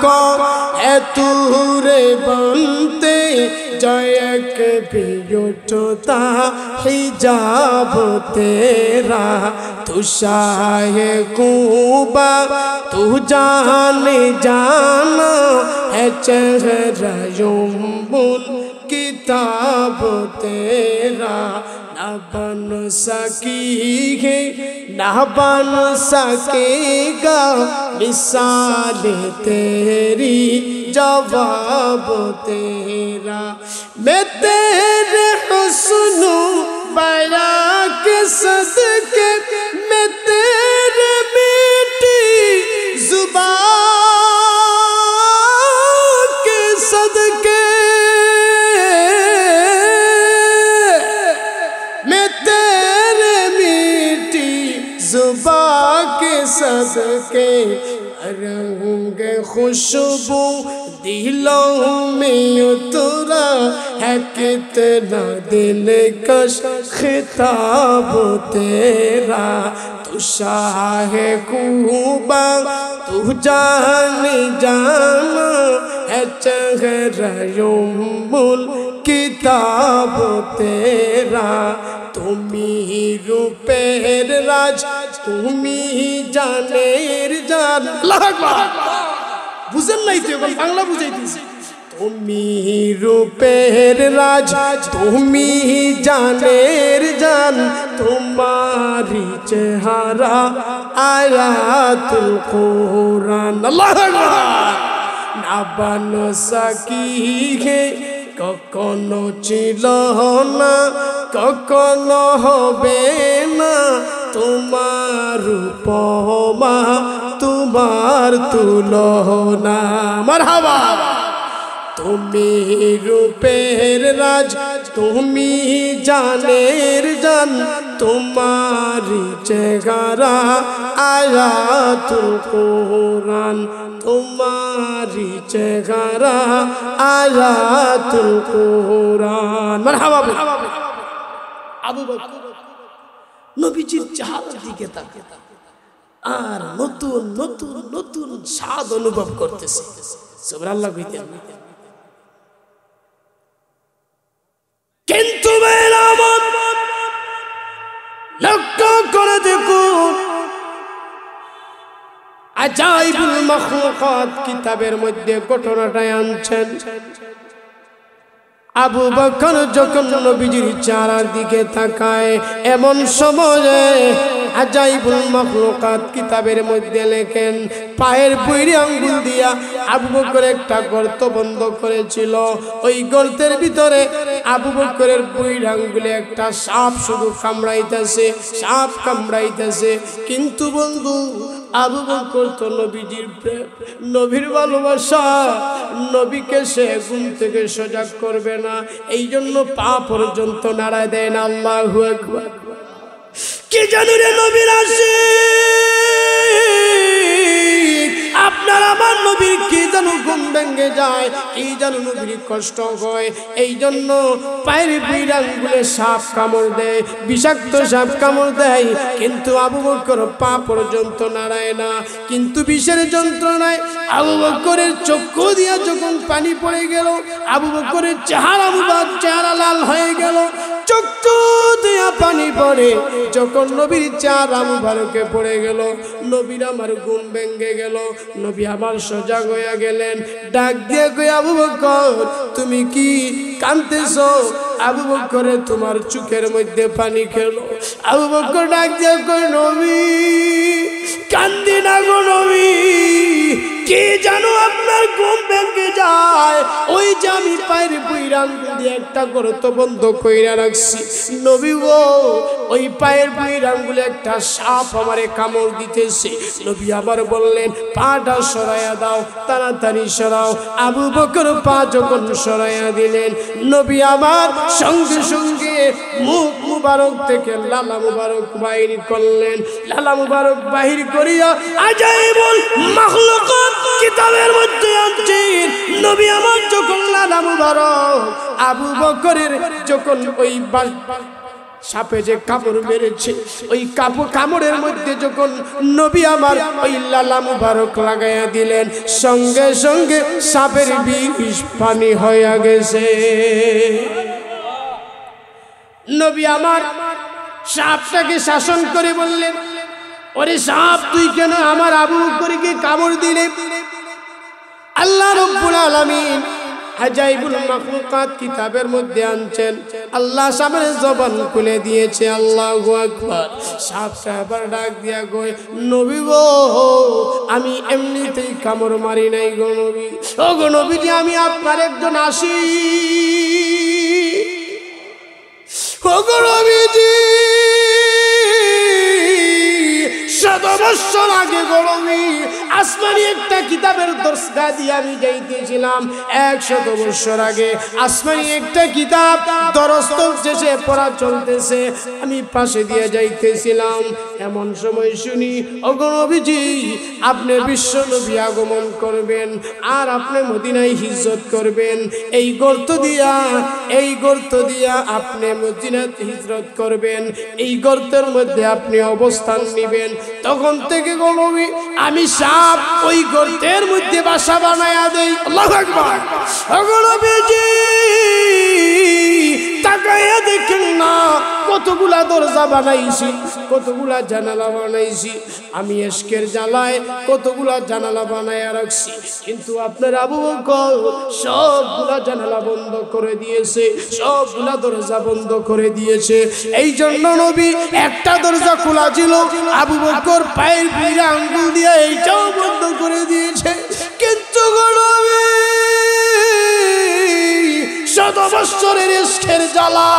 کو ہے تورے بنتے جو ایک بھی اٹھتا حجاب تیرا تو شاہ خوبا تو جان جانا ہے چہرہ جنبل کتاب تیرا نہ بن سکی ہے نہ بن سکے گا مثال تیری جواب تیرا میں تیرے حسن بیاں کے صدقے میں تیرے میٹھی زبان کے صدقے میں تیرے میٹھی زبان کے صدقے رنگ خوشبو دلوں میں اترا ہے کتنا دلکش خطاب تیرا تو شاہ خوبا تو جان جانا ہے چہرہ جنبل کتاب تیرا تمہیں روپیر راج تمہیں جانیر جان اللہ اکبر বুঝেন নাই তো এখন বাংলা বুঝাইতেছি তুমি রূপের রাজ তুমি জানের জান তোমারি চেহারা আয়াতুল কোরআন আল্লাহু আকবার না বন সকি হে কখনো ছিল না কখনো হবে না তোমার উপমা তোমার তুলনা মারহাবা তুমি রূপের রাজ তুমি জানের জান তোমারি চেহারা আয়াতুল কোরআন তোমারি চেহারা আয়াতুল কোরআন মারহাবা আবু বকর নবীজির চেহারার দিকে তাকিয়ে আর নতুন নতুন নতুন স্বাদ অনুভব করতেছে সুবহানাল্লাহ কইতেন কিন্তু মেরামত লক্ষ্য করে দেখুন আজাইবুল মাখলুকাত কিতাবের মধ্যে ঘটনাটা আনছেন আবু বকর যখন নবীজির চেহারার দিকে তাকায় এমন সময়ে আজাইবুল মাখলুকাত কিতাবের মধ্যে লেখেন পায়ের বুড়ি আঙ্গুল দিয়া আবু বকর একটা গর্ত বন্ধ করেছিল ওই গর্তের ভিতরে আবু বকরের বুড়ি আঙ্গুলে একটা সাপ শুধু কামড়াইতেছে সাপ কামড়াইতেছে কিন্তু বন্ধু আবু বকর তো নবীজির প্রেম, নবীর ভালোবাসা, নবীকে সে ঘুম থেকে সজাগ করবে না, এই জন্য পা পর্যন্ত নাড়ায় দেয় না। আল্লাহু আকবার। কি জানো রে নবীর আসে, আপনার আমার নবীর কি জানো ঘুম ভেঙে যায়, কি জানো নবীর কষ্ট হয়, এই জন্য পায়ের দুই আঙ্গুলে সাপ কামড় দেয়, বিষাক্ত সাপ কামড় দেয়, কিন্তু আবু বকর পা পর্যন্ত নাড়ায় না। কিন্তু বিষের যন্ত্রণায় আবু বকরের চক্ষু দিয়া যখন পানি পড়ে গেল, আবু বকরের চেহারা লাল হয়ে গেল, চক্ষু দিয়া পানি পড়ে যখন নবীর চেহারা মুবারকে পড়ে গেল, নবীর আমার ঘুম ভেঙে গেল, নবী আমার সজাগ হয়ে গেলেন। ডাক দিয়ে কই, আবু বকর তুমি কি কাঁদতেছো? আবু বকরে তোমার চোখের মধ্যে পানি খেলো। আবু বকর ডাক দিয়ে কই, নবী কান্দি না গো নবী, কি জানো আপনার ঘুম ভেঙে যায়, ওই যে আমি পায়ের বুইরা আঙ্গুল দিয়ে একটা গর্ত বন্ধ কইরা রাখছি নবী গো, ওই পায়ের বুইরা আঙ্গুলে একটা সাপ আমারে কামড় দিতেছে। নবী আবার বললেন, পাটা সরাইয়া দাও, তাড়াতাড়ি সরাও। আবু বকর পা যখন সরাইয়া দিলেন, নবী আমার সঙ্গে সঙ্গে মুখ মুবারক থেকে লালা মুবারক বাহির করলেন। লালা মুবারক বাহির করিয়া আজাইবুল মাখলুকাত কিতাবের মধ্যে আনছেন, নবী আমার যখন লালা মুবারক আবু বকরের যখন ওই সাপে যে কামড় মেরেছে, ওই কামড়ের মধ্যে যখন নবী আমার ওই লালা মুবারক লাগাইয়া দিলেন, সঙ্গে সঙ্গে সাপের বিষ পানি হয়ে গেছে। নবী আমার সাপটাকে শাসন করে বললেন, ওরে সাপ তুই কেন আমার আবু বকরকে কামড় দিলে? আল্লাহ রাব্বুল আলামিন আজাইবুল মাখলুকাত কিতাবের মধ্যে আনছেন, আল্লাহ সামনে জবান খুলে দিয়েছে। আল্লাহু আকবার। সাপটা আবার ডাক দিয়া কয়, নবী গো আমি এমনিতেই কামড় মারি নাই গো নবী, ও গো নবীজি আমি আপনার একজন আসি, ও গো নবীজি 100 বছর আগে গরমি আসমানি একটা কিতাবের দরসগা দিয়ে আমি যাইতেছিলাম। 100 বছর আগে আসমানি একটা কিতাব দরস চলতেছে, পড়া চলতেছে, আমি পাশে দিয়ে যাইতেছিলাম। এমন সময় শুনি, ওগো নবীজি আপনি বিশ্ব নবী আগমন করবেন আর আপনি মদিনায় হিজরত করবেন, এই গর্ত দিয়া আপনি মদিনাতে হিজরত করবেন, এই গর্তের মধ্যে আপনি অবস্থান নেবেন। তখন থেকে গো নবী আমি সাপ ওই গর্তের মধ্যে বাসা বানায়া দেই। আল্লাহু আকবার। ওগো নবীজি তাকায়া দেখেন না কতগুলা দরজা বানাইছি, কতগুলা জানালা বানাইছি, আমি ইশকের জ্বালায় কতগুলা জানালা বানায়া রাখছি, কিন্তু আপনার আবু বকর সবগুলা জানালা বন্ধ করে দিয়েছে, সবগুলা দরজা বন্ধ করে দিয়েছে। এই জন্য নবী একটা দরজা খোলা ছিল, আবু বকর পায়ের বুইরা আঙ্গুল দিয়ে এইটাও বন্ধ করে দিয়েছে। কিন্তু নবী 100 বছরের ইশকের জ্বালা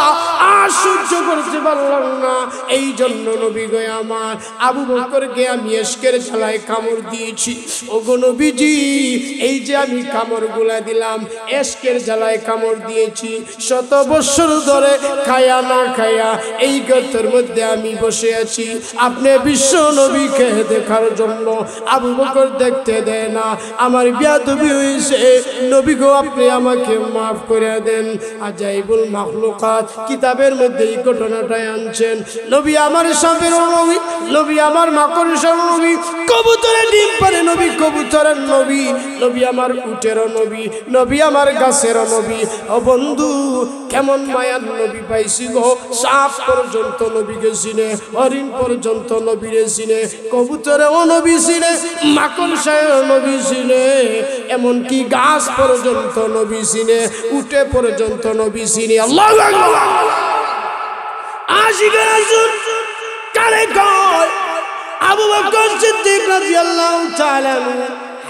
আর সহ্য করতে পারলাম না, এই জন্য নবী গো আমার আবু বকরকে আমি ইশকের জ্বালায় কামড় দিয়েছি। ওগো নবীজি এই যে আমি কামড়গুলা দিলাম ইশকের জ্বালায় কামড় দিয়েছি, 100 বছর ধরে খায়া না খায়া এই গর্তের মধ্যে আমি বসে আছি, আপনি বিশ্ব নবীকে দেখার জন্য। আবু বকর দেখতে দেয় না, আমার বেয়াদবি হয়েছে, নবী গো আপনি আমাকে মাফ করে দেন। আজাইবুল মাখলুকাত কিতাবের মধ্যে এই ঘটনাটাই আনছেন। নবী আমার সাপের নবী, নবী আমার মাকড়সার নবী, কবুতরের ডিম পারে নবী, কবুতরের নবী, নবী আমার উটের নবী, নবী আমার গাছের নবী। ও বন্ধু কেমন মায়ার নবী পাইছি গো, সাপ পর্যন্ত নবীকে চিনে, হরিণ পর্যন্ত নবীরে চিনে, কবুতরেও নবী চিনে, মাকড়সায়ও নবী চিনে, এমনকি গাছ পর্যন্ত নবী চিনে, উটে পর্যন্ত নবী চিনে। আল্লাহু আকবার। আশিকের রাসূল কারে কয় আবু বকর সিদ্দিক রাদিয়াল্লাহু তাআলা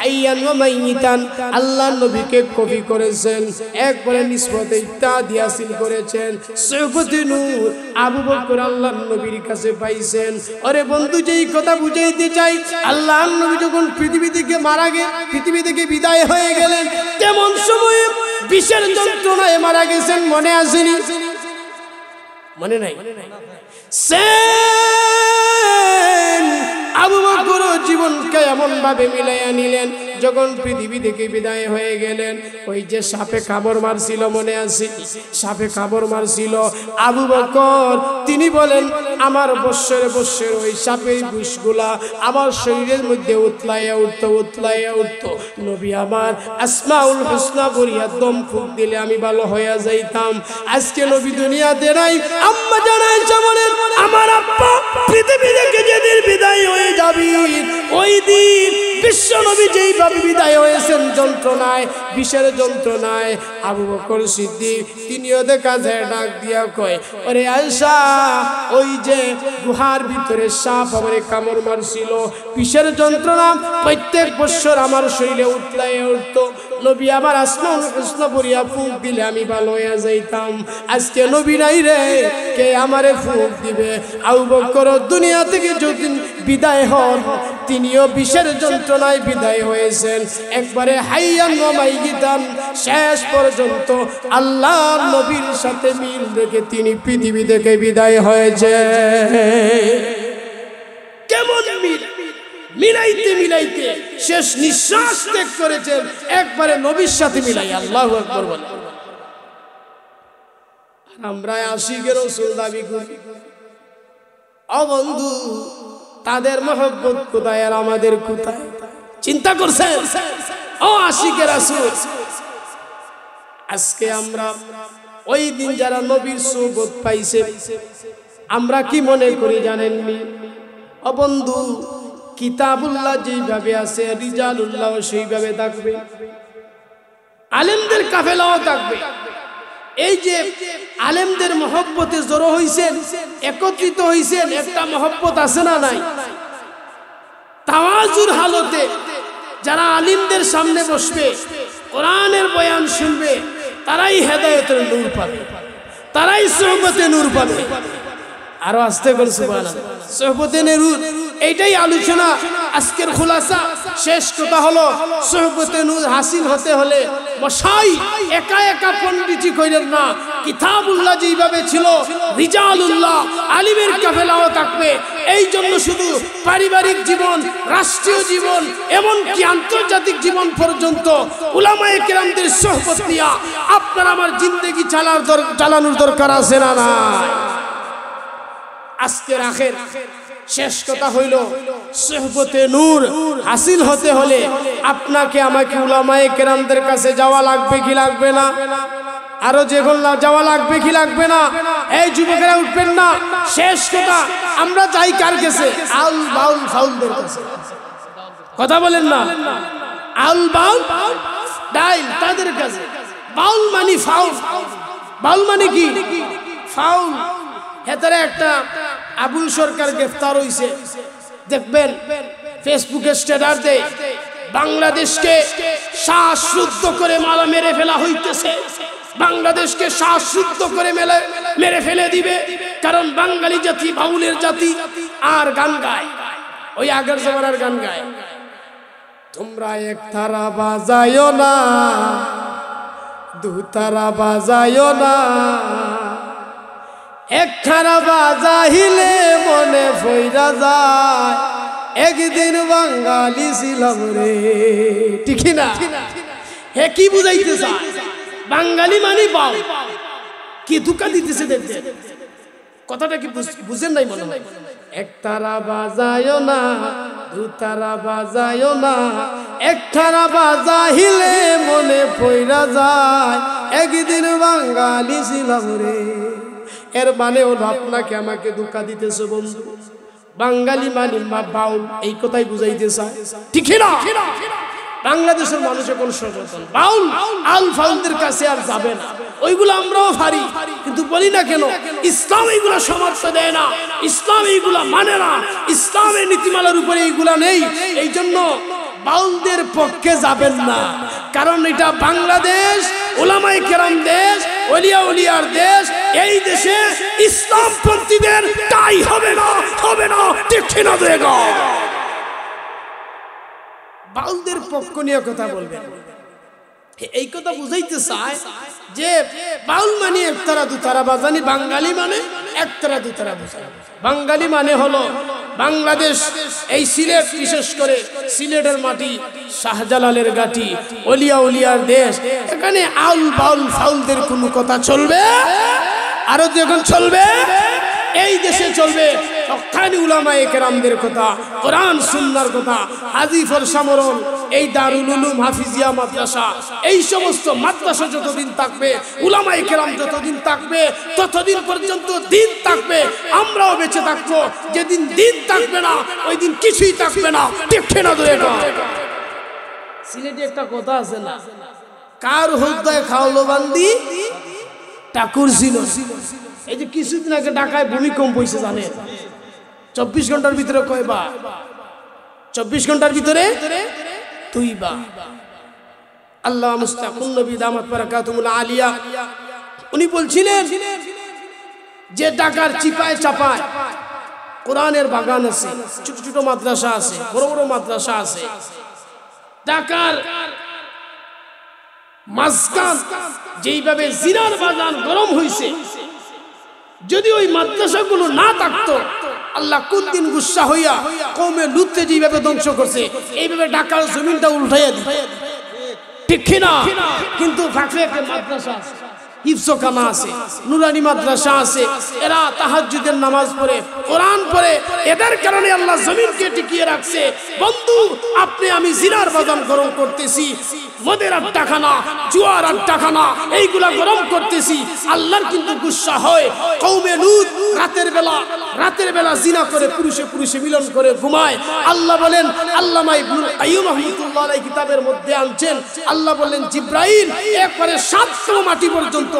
হাইয়ান ওয়া মাইয়িতান, আল্লাহ নবীকে কপি করেছেন, একবারে নিসবতে ইত্যাদি হাসিল করেছেন। সুহবতে নূর আবু বকর আল্লাহ নবীর কাছে পাইছেন। আরে বন্ধু, যেই কথা বুঝাইতে চাই, আল্লাহ নবী যখন পৃথিবী থেকে মারা গেলেন, পৃথিবী থেকে বিদায় হয়ে গেলেন, তেমন সময়ে বিষের যন্ত্রণায় মারা গেছেন। মনে আসেনি? মনে নাই? আবু বকর জীবনকে এমন ভাবে মিলাইয়া নিলেন, যখন পৃথিবী থেকে বিদায় হয়ে গেলেন, ওই যে সাপে কামড় মারছিল, মনে আছে? সাপে কামড় মারছিল আবু বকর, তিনি বলেন আমার বৎসরে বৎসরে ওই সাপের বিষগুলা আমার শরীরের মধ্যে উতলাইয়া উঠতো, উতলাইয়া উঠতো। নবী আমার আসমাউল হুসনা বলিয়া দম ফুঁক দিলে আমি ভালো হইয়া যাইতাম। আজকে নবী দুনিয়াতে নাই, আম্মা জানাই বলেন আমার আব্বা পৃথিবী থেকে যেদিন বিদায় হয়ে যাবি, ওই দিন বিশ্ব নবী যেইভাবে বিদায় হয়েছেন যন্ত্রণায়, বিষের যন্ত্রণায়, আবু বকর সিদ্দিক তিনিও দেখা যায় ডাক দিয়া কয়, ওরে আয়েশা, ওই যে গুহার ভিতরে সাপ আমারে কামড় মারছিল, বিষের যন্ত্রণা প্রত্যেক বছর আমার শরীরে উতলাইয়া উঠতো। নবী আমার আসমাউল হুসনা পড়িয়া ফুঁক দিলে আমি ভালো হইয়া যাইতাম। আজকে নবী নাই রে, কে আমারে ফুঁক দিবে? আবু বকর দুনিয়া থেকে যদিন বিদায় হন, তিনিও বিষের যন্ত্রণায় বিদায় হয়েছেন, একবারে হাইয়ান ওয়া মাইয়িতান। শেষ পর্যন্ত আল্লাহ নবীর সাথে মিল রেখে তিনি পৃথিবী থেকে বিদায় হয়েছে। কেমন মিল! মিলাইতে মিলাইতে শেষ নিঃশ্বাস ত্যাগ করেছেন, একবারে নবীর সাথে মিলাই। আল্লাহু আকবার বলে। আমরা আশিকের রাসূল দাবি করি। ও বন্ধু, তাদের মহব্বত কোথায় আর আমাদের কোথায়? চিন্তা করছেন? ও আশিকের রাসূল, আজকে আমরা ওই দিন যারা নবীর সুবত পাইছে, আমরা কি মনে করি জানেননি? ও বন্ধু, কিতাবুল্লাহ যেইভাবে আছে, রিজালুল্লাহ সেইভাবে থাকবে, আলেমদের কাফেলাও থাকবে। এই যে আলেমদের মহব্বতে জড়ো হইছেন, একত্রিত হইছেন, একটা মহব্বত আছে না নাই? তাওয়াজুর হালতে যারা আলিমদের সামনে বসবে, কোরআনের বয়ান শুনবে, তারাই হেদায়েতের নূর পাবে, তারাই সোহবতে নূর পাবে। আরো আস্তে করে সুবহানাল্লাহ। সোহবতে নূর, এইটাই আলোচনা আজকের খুলাসা। শেষ কথা হলো, সোহবতে নূর হাসিল হতে হলে মশাই একা একা পণ্ডিতি কইলেন না, কিতাবুল্লাহ যেইভাবে ছিল, রিজালুল্লাহ আলিমের কাফেলাও থাকবে। এই জন্য শুধু পারিবারিক জীবন, রাষ্ট্রীয় জীবন, এমনকি আন্তর্জাতিক জীবন পর্যন্ত উলামায়ে কেরামদের সোহবত নিয়া আপনার আমার জিন্দেগি চালানোর দরকার আছে না নাই? আজকের আখের শেষ কথা হইল, সোহবতে নূর হাসিল হতে হলে আপনাকে আমাকে উলামায়ে কেরামদের কাছে যাওয়া লাগবে কি লাগবে না? আরো যেগুলো যাওয়া লাগবে কি লাগবে না? এই যুবকেরা উঠবেন না। শেষ কথা, আমরা যাই কার কাছে? আল বাউল ফাউলদের কাছে। কথা বলেন না? আল বাউল ডাইল তাদের কাছে। বাউল মানে ফাউল। বাউল মানে কি? ফাউল। হেতারে একটা আবুল সরকার গ্রেফতার হইছে, দেখবেন ফেসবুকে স্ট্যাটাস দেয়, বাংলাদেশকে শ্বাসরুদ্ধ করে মালা মেরে ফেলা হইতেছে, বাংলাদেশকে শ্বাসরুদ্ধ করে মেরে ফেলে দিবে, কারণ বাঙালি জাতি বাউলের জাতি। আর গান গায়, ওই আগের জমানার গান গায়, তোমরা এক তারা বাজায়ো না, দু তারা বাজায়ো না, এক খারা বাজাইলে মনে ফইরা যায়, একদিন বাঙালি ছিলাম রে। ঠিক না? হে কি বুঝাইতে চায়? বাঙালি মানে বাউ, কি ধোঁকা দিতেছে দেখছেন? কথাটা কি বুঝেন নাই মনে হয়? এক তারা বাজায়ো না, দু তারা বাজায়ো না, এক তারা বাজাইলে মনে ফইরা যায়, একদিন বাঙালি ছিলাম রে। এর মানে হলো আপনাকে আমাকে ধোঁকা দিতেছে বন্ধু। বাঙালি মানে বাউল, এই কথাই বুঝাইতে চায়। ঠিক না? বাংলাদেশের মানুষ এখন সচেতন, বাউল আল ফাউলদের কাছে আর যাবে না। ওইগুলো আমরাও পারি, কিন্তু বলি না কেন? ইসলাম এইগুলা সমর্থ দেয় না, ইসলাম এইগুলা মানে না, ইসলামের নীতিমালার উপরে এইগুলা নেই। এই জন্য বাউলদের পক্ষে যাবেন না, কারণ এটা বাংলাদেশ উলামায়ে কেরাম দেশ, ওলিয়া উলিয়ার দেশ। এই দেশে ইসলামপন্থীদের তাই হবে না, হবে না, ঠিক না দেগা। বাউলদের পক্ষ নিয়ে কথা বলবেন, এই কথা বুঝাইতে চায় যে বাউল মানে একতারা দুতারা বাজানি, বাঙালি মানে একতারা দুতারা বাজানি। বাঙালি মানে হলো বাংলাদেশ, এই সিলেট, বিশেষ করে সিলেটের মাটি শাহজালালের গাটি, ওলিয়া উলিয়ার দেশ। এখানে আউল বাউল ফাউলদের কোনো কথা চলবে? আরো যখন চলবে, এই দেশে চলবে হক্কানি উলামায়ে কেরামদের কথা, কোরআন সুন্নাহর কথা। হাজী ফরশা মোড়ল, এই দারুল উলুম হাফিজিয়া মাদ্রাসা, এই সমস্ত মাদ্রাসা যতদিন থাকবে, উলামায়ে কেরাম যতদিন থাকবে, ততদিন পর্যন্ত দিন থাকবে, আমরাও বেঁচে থাকবো। যেদিন দিন থাকবে না, ওই দিন কিছুই থাকবে না, ঠিক না দুয়েটা। সিলেটে একটা কথা আছে না, কার হুদ্দায় খাওয়ালো বান্দি ঠাকুর ছিল। এই যে কিছুদিন আগে ঢাকায় ভূমিকম্প হয়েছে জানেন, 24 ঘন্টার ভিতরে কয়বার? 24 ঘন্টার ভিতরে 2 বার। আল্লাহ মুস্তাকুন নবী দামাত বারাকাতুহুল আলিয়া উনি বলছিলেন যে ঢাকার চিপায় চাপায় কোরআনের বাগান আছে, ছোট ছোট মাদ্রাসা আছে, বড় বড় মাদ্রাসা আছে। ঢাকার মাঝখান যেইভাবে জিনার বাজান গরম হয়েছে, যদি ওই মাদ্রাসাগুলো না থাকতো, আল্লাহ কোন দিন গুসা হইয়া কওমে লুতকে যেভাবে ধ্বংস করছে, এইভাবে ঢাকার জমিনটা উল্টাইয়া দিত, ঠিক না? কিন্তু ফাঁকে একটা মাদ্রাসা আছে, হিফজখানা আছে, নুরানি মাদ্রাসা আছে, এরা তাহাজ্জুদের নামাজ পড়ে, কোরআন পড়ে। এদের কারণে আল্লাহ জমিনকে টিকিয়ে রাখছে। বন্ধু, আপনি আমি জিনার বাজান গরম করতেছি, মদের আড্ডাখানা, জুয়ার আড্ডাখানা, এইগুলা গরম করতেছি, আল্লাহর কিন্তু গুসা হয়। কওমে লূত রাতের বেলা জিনা করে, পুরুষে পুরুষে মিলন করে ঘুমায়। আল্লাহ বলেন, আল্লামা ইবনুল কাইয়্যিম রাহমাতুল্লাহ আলাইহি কিতাবের মধ্যে আনছেন, আল্লাহ বলেন জিবরাইল একবারে 7 মাটি পর্যন্ত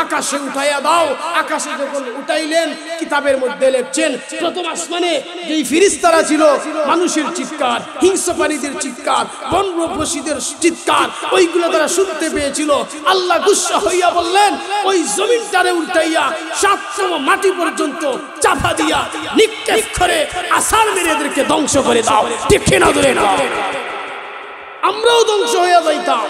আকাশে উঠাইয়া দাও। আকাশে যখন উঠাইলেন, কিতাবের মধ্যে লিখছেন, প্রথম আসমানে যেই ফেরেশতারা ছিল, মানুষের চিৎকার, হিংস্র প্রাণীদের চিৎকার, বনপশুদের চিৎকার, ওইগুলো তারা শুনতে পেয়েছিল। আল্লাহ গুসা হইয়া বললেন, ওই জমিনটারে উল্টাইয়া 7 মাটি পর্যন্ত চাপা দিয়া নিক্ষেপ করে আসার মেরে এদেরকে ধ্বংস করে দাও, ঠিক না? ধরে না, আমরাও ধ্বংস হইয়া যাইতাম।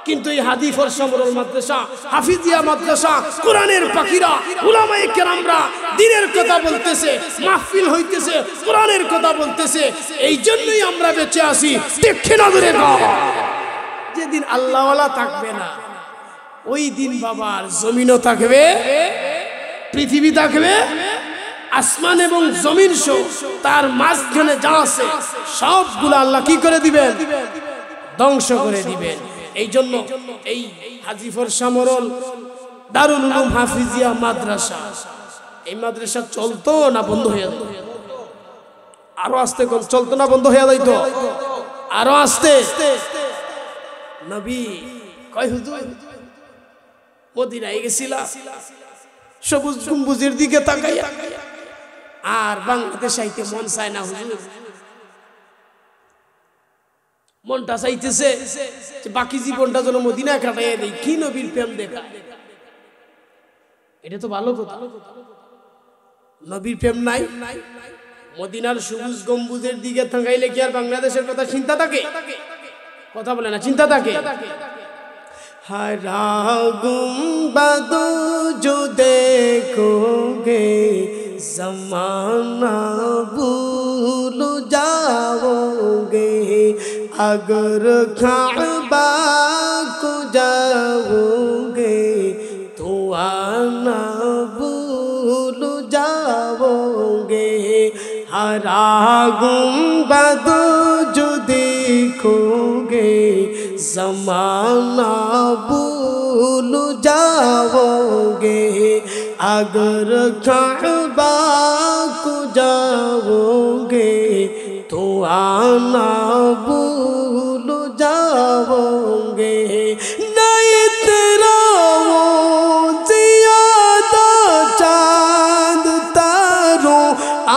কিন্তু এই হাজী ফরশা মোড়ল মাদ্রাসা, হাফিজিয়া মাদ্রাসা, কোরআনের পাখিরা, উলামায়ে কেরামরা দ্বীনের কথা বলতেছে, মাহফিল হইতেছে, কোরআনের কথা বলতেছে। এই জন্যই আমরা বেঁচে আছি, ঠিক না? ধরে না, যেদিন আল্লাহওয়ালা থাকবে না, ওই দিন বাবার জমিনও থাকবে, পৃথিবী থাকবে, আসমান এবং জমিন সহ তার মাঝখানে যা আছে সবগুলো আল্লাহ কি করে দিবেন? ধ্বংস করে দিবেন। এই জন্য এই হাজী ফরশা মোড়ল দারুল উলুম হাফিজিয়া মাদ্রাসা, এই মাদ্রাসা চলতো না বন্ধ হয়ে যেত? আরো আস্তে চলতো না বন্ধ হয়ে যাইতো? আরো আস্তে। নবী কয়, হুজুর মদিনায় গেছিলাম, সবুজ গম্বুজের দিকে তাকাইয়া আর বাংলাদেশ আইতে মন চায় না হুজুর। মনটা চাইতেছে যে বাকি জীবনটা যেন মদিনা কাটাইয়া দেই, কি নবীর প্রেম দেখা। এটা তো ভালো কথা, নবীর প্রেম নাই। মদিনার সবুজ গম্বুজের দিকে তাকাইলে কি আর বাংলাদেশের কথা চিন্তা থাকে? কথা বলে না, চিন্তা থাকে। हरा गुंबद जो देखोगे ज़माना भूल जाओगे, अगर काबा को जाओगे तो आना भूल जाओगे। हरा गुंबद जो देखोगे ज़माना भूल जाओगे, अगर काबा को जाओगे तो आना भूल जाओगे। नहीं तेरा वो ज़ियादा चाँद तारों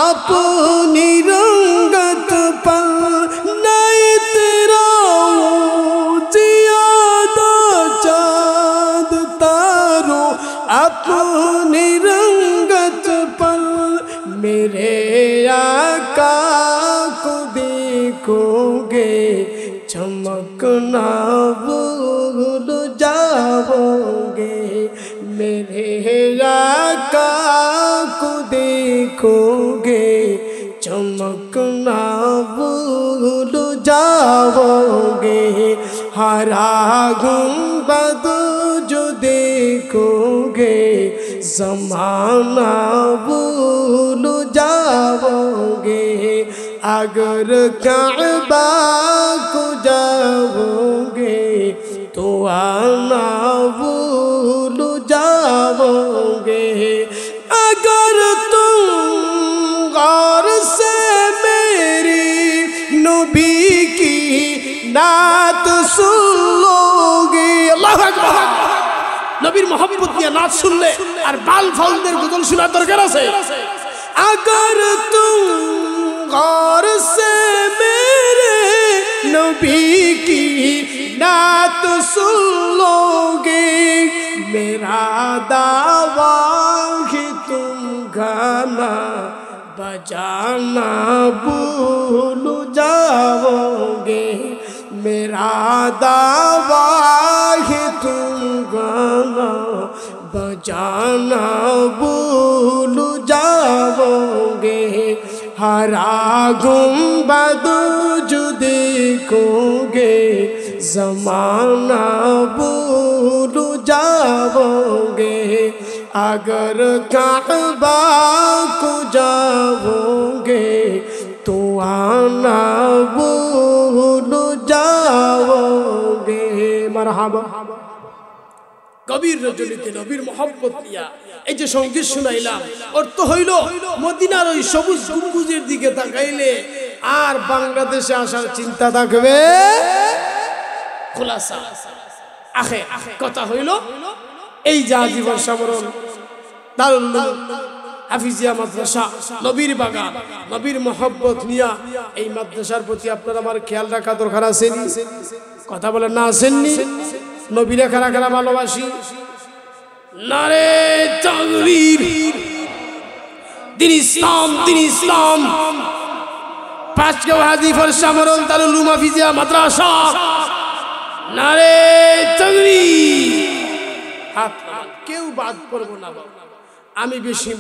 अपनी रंगत पर, नहीं دیکھوگے چمکنا بھول جاؤگے میرے آقا کو دیکھوگے چمکنا بھول جاؤگے ہرا گنبد جو دیکھوگے زمانہ بھول جاؤگے اگر کعبہ کو جاؤگے تو آنا بھول جاؤگے اگر تم غور سے میری نبی کی نعت سن لو گے اللہ اکبر নবীর মহব্বত নিয়ে নাচ শুনলে আর বাল ফাউলদের গজল শোনার দরকার আছে اگر تم غور سے میرے نبی کی نعت سن لو گے میرا دعویٰ ہے تم گانا بجانا بھول جاؤگے میرا دعویٰ ہے تم گانا بجانا بھول جاؤگے ہرا گنبد جو دیکھوگے زمانہ بھول جاؤگے اگر کعبہ کو جاؤگے تو آنا بھول جاؤگے مرحبا কবির রজনীতে নবীর মহব্বত নিয়া এই যে সঙ্গীত শুনাইলাম অর্থ হইল মদিনার ওই সবুজ গম্বুজের দিকে তাকাইলে আর বাংলাদেশে আসার চিন্তা থাকবে খোলাসা আখে কথা হইল এই যে আজীবন সামরণ দারুল উলুম হাফিজিয়া মাদ্রাসা নবীর বাগান নবীর মহব্বত নিয়া এই মাদ্রাসার প্রতি আপনার আমার খেয়াল রাখা দরকার আছে কথা বলেন না আসেননি নবীরে খারা খারা ভালোবাসি নারে তাকবীর দিন ইসলাম পাঁচগাঁও হাজীপুর সামরণ দারুল উলুম হাফিজিয়া মাদ্রাসা নারে তাকবীর হাত কেউ বাদ করব না আমি বেশি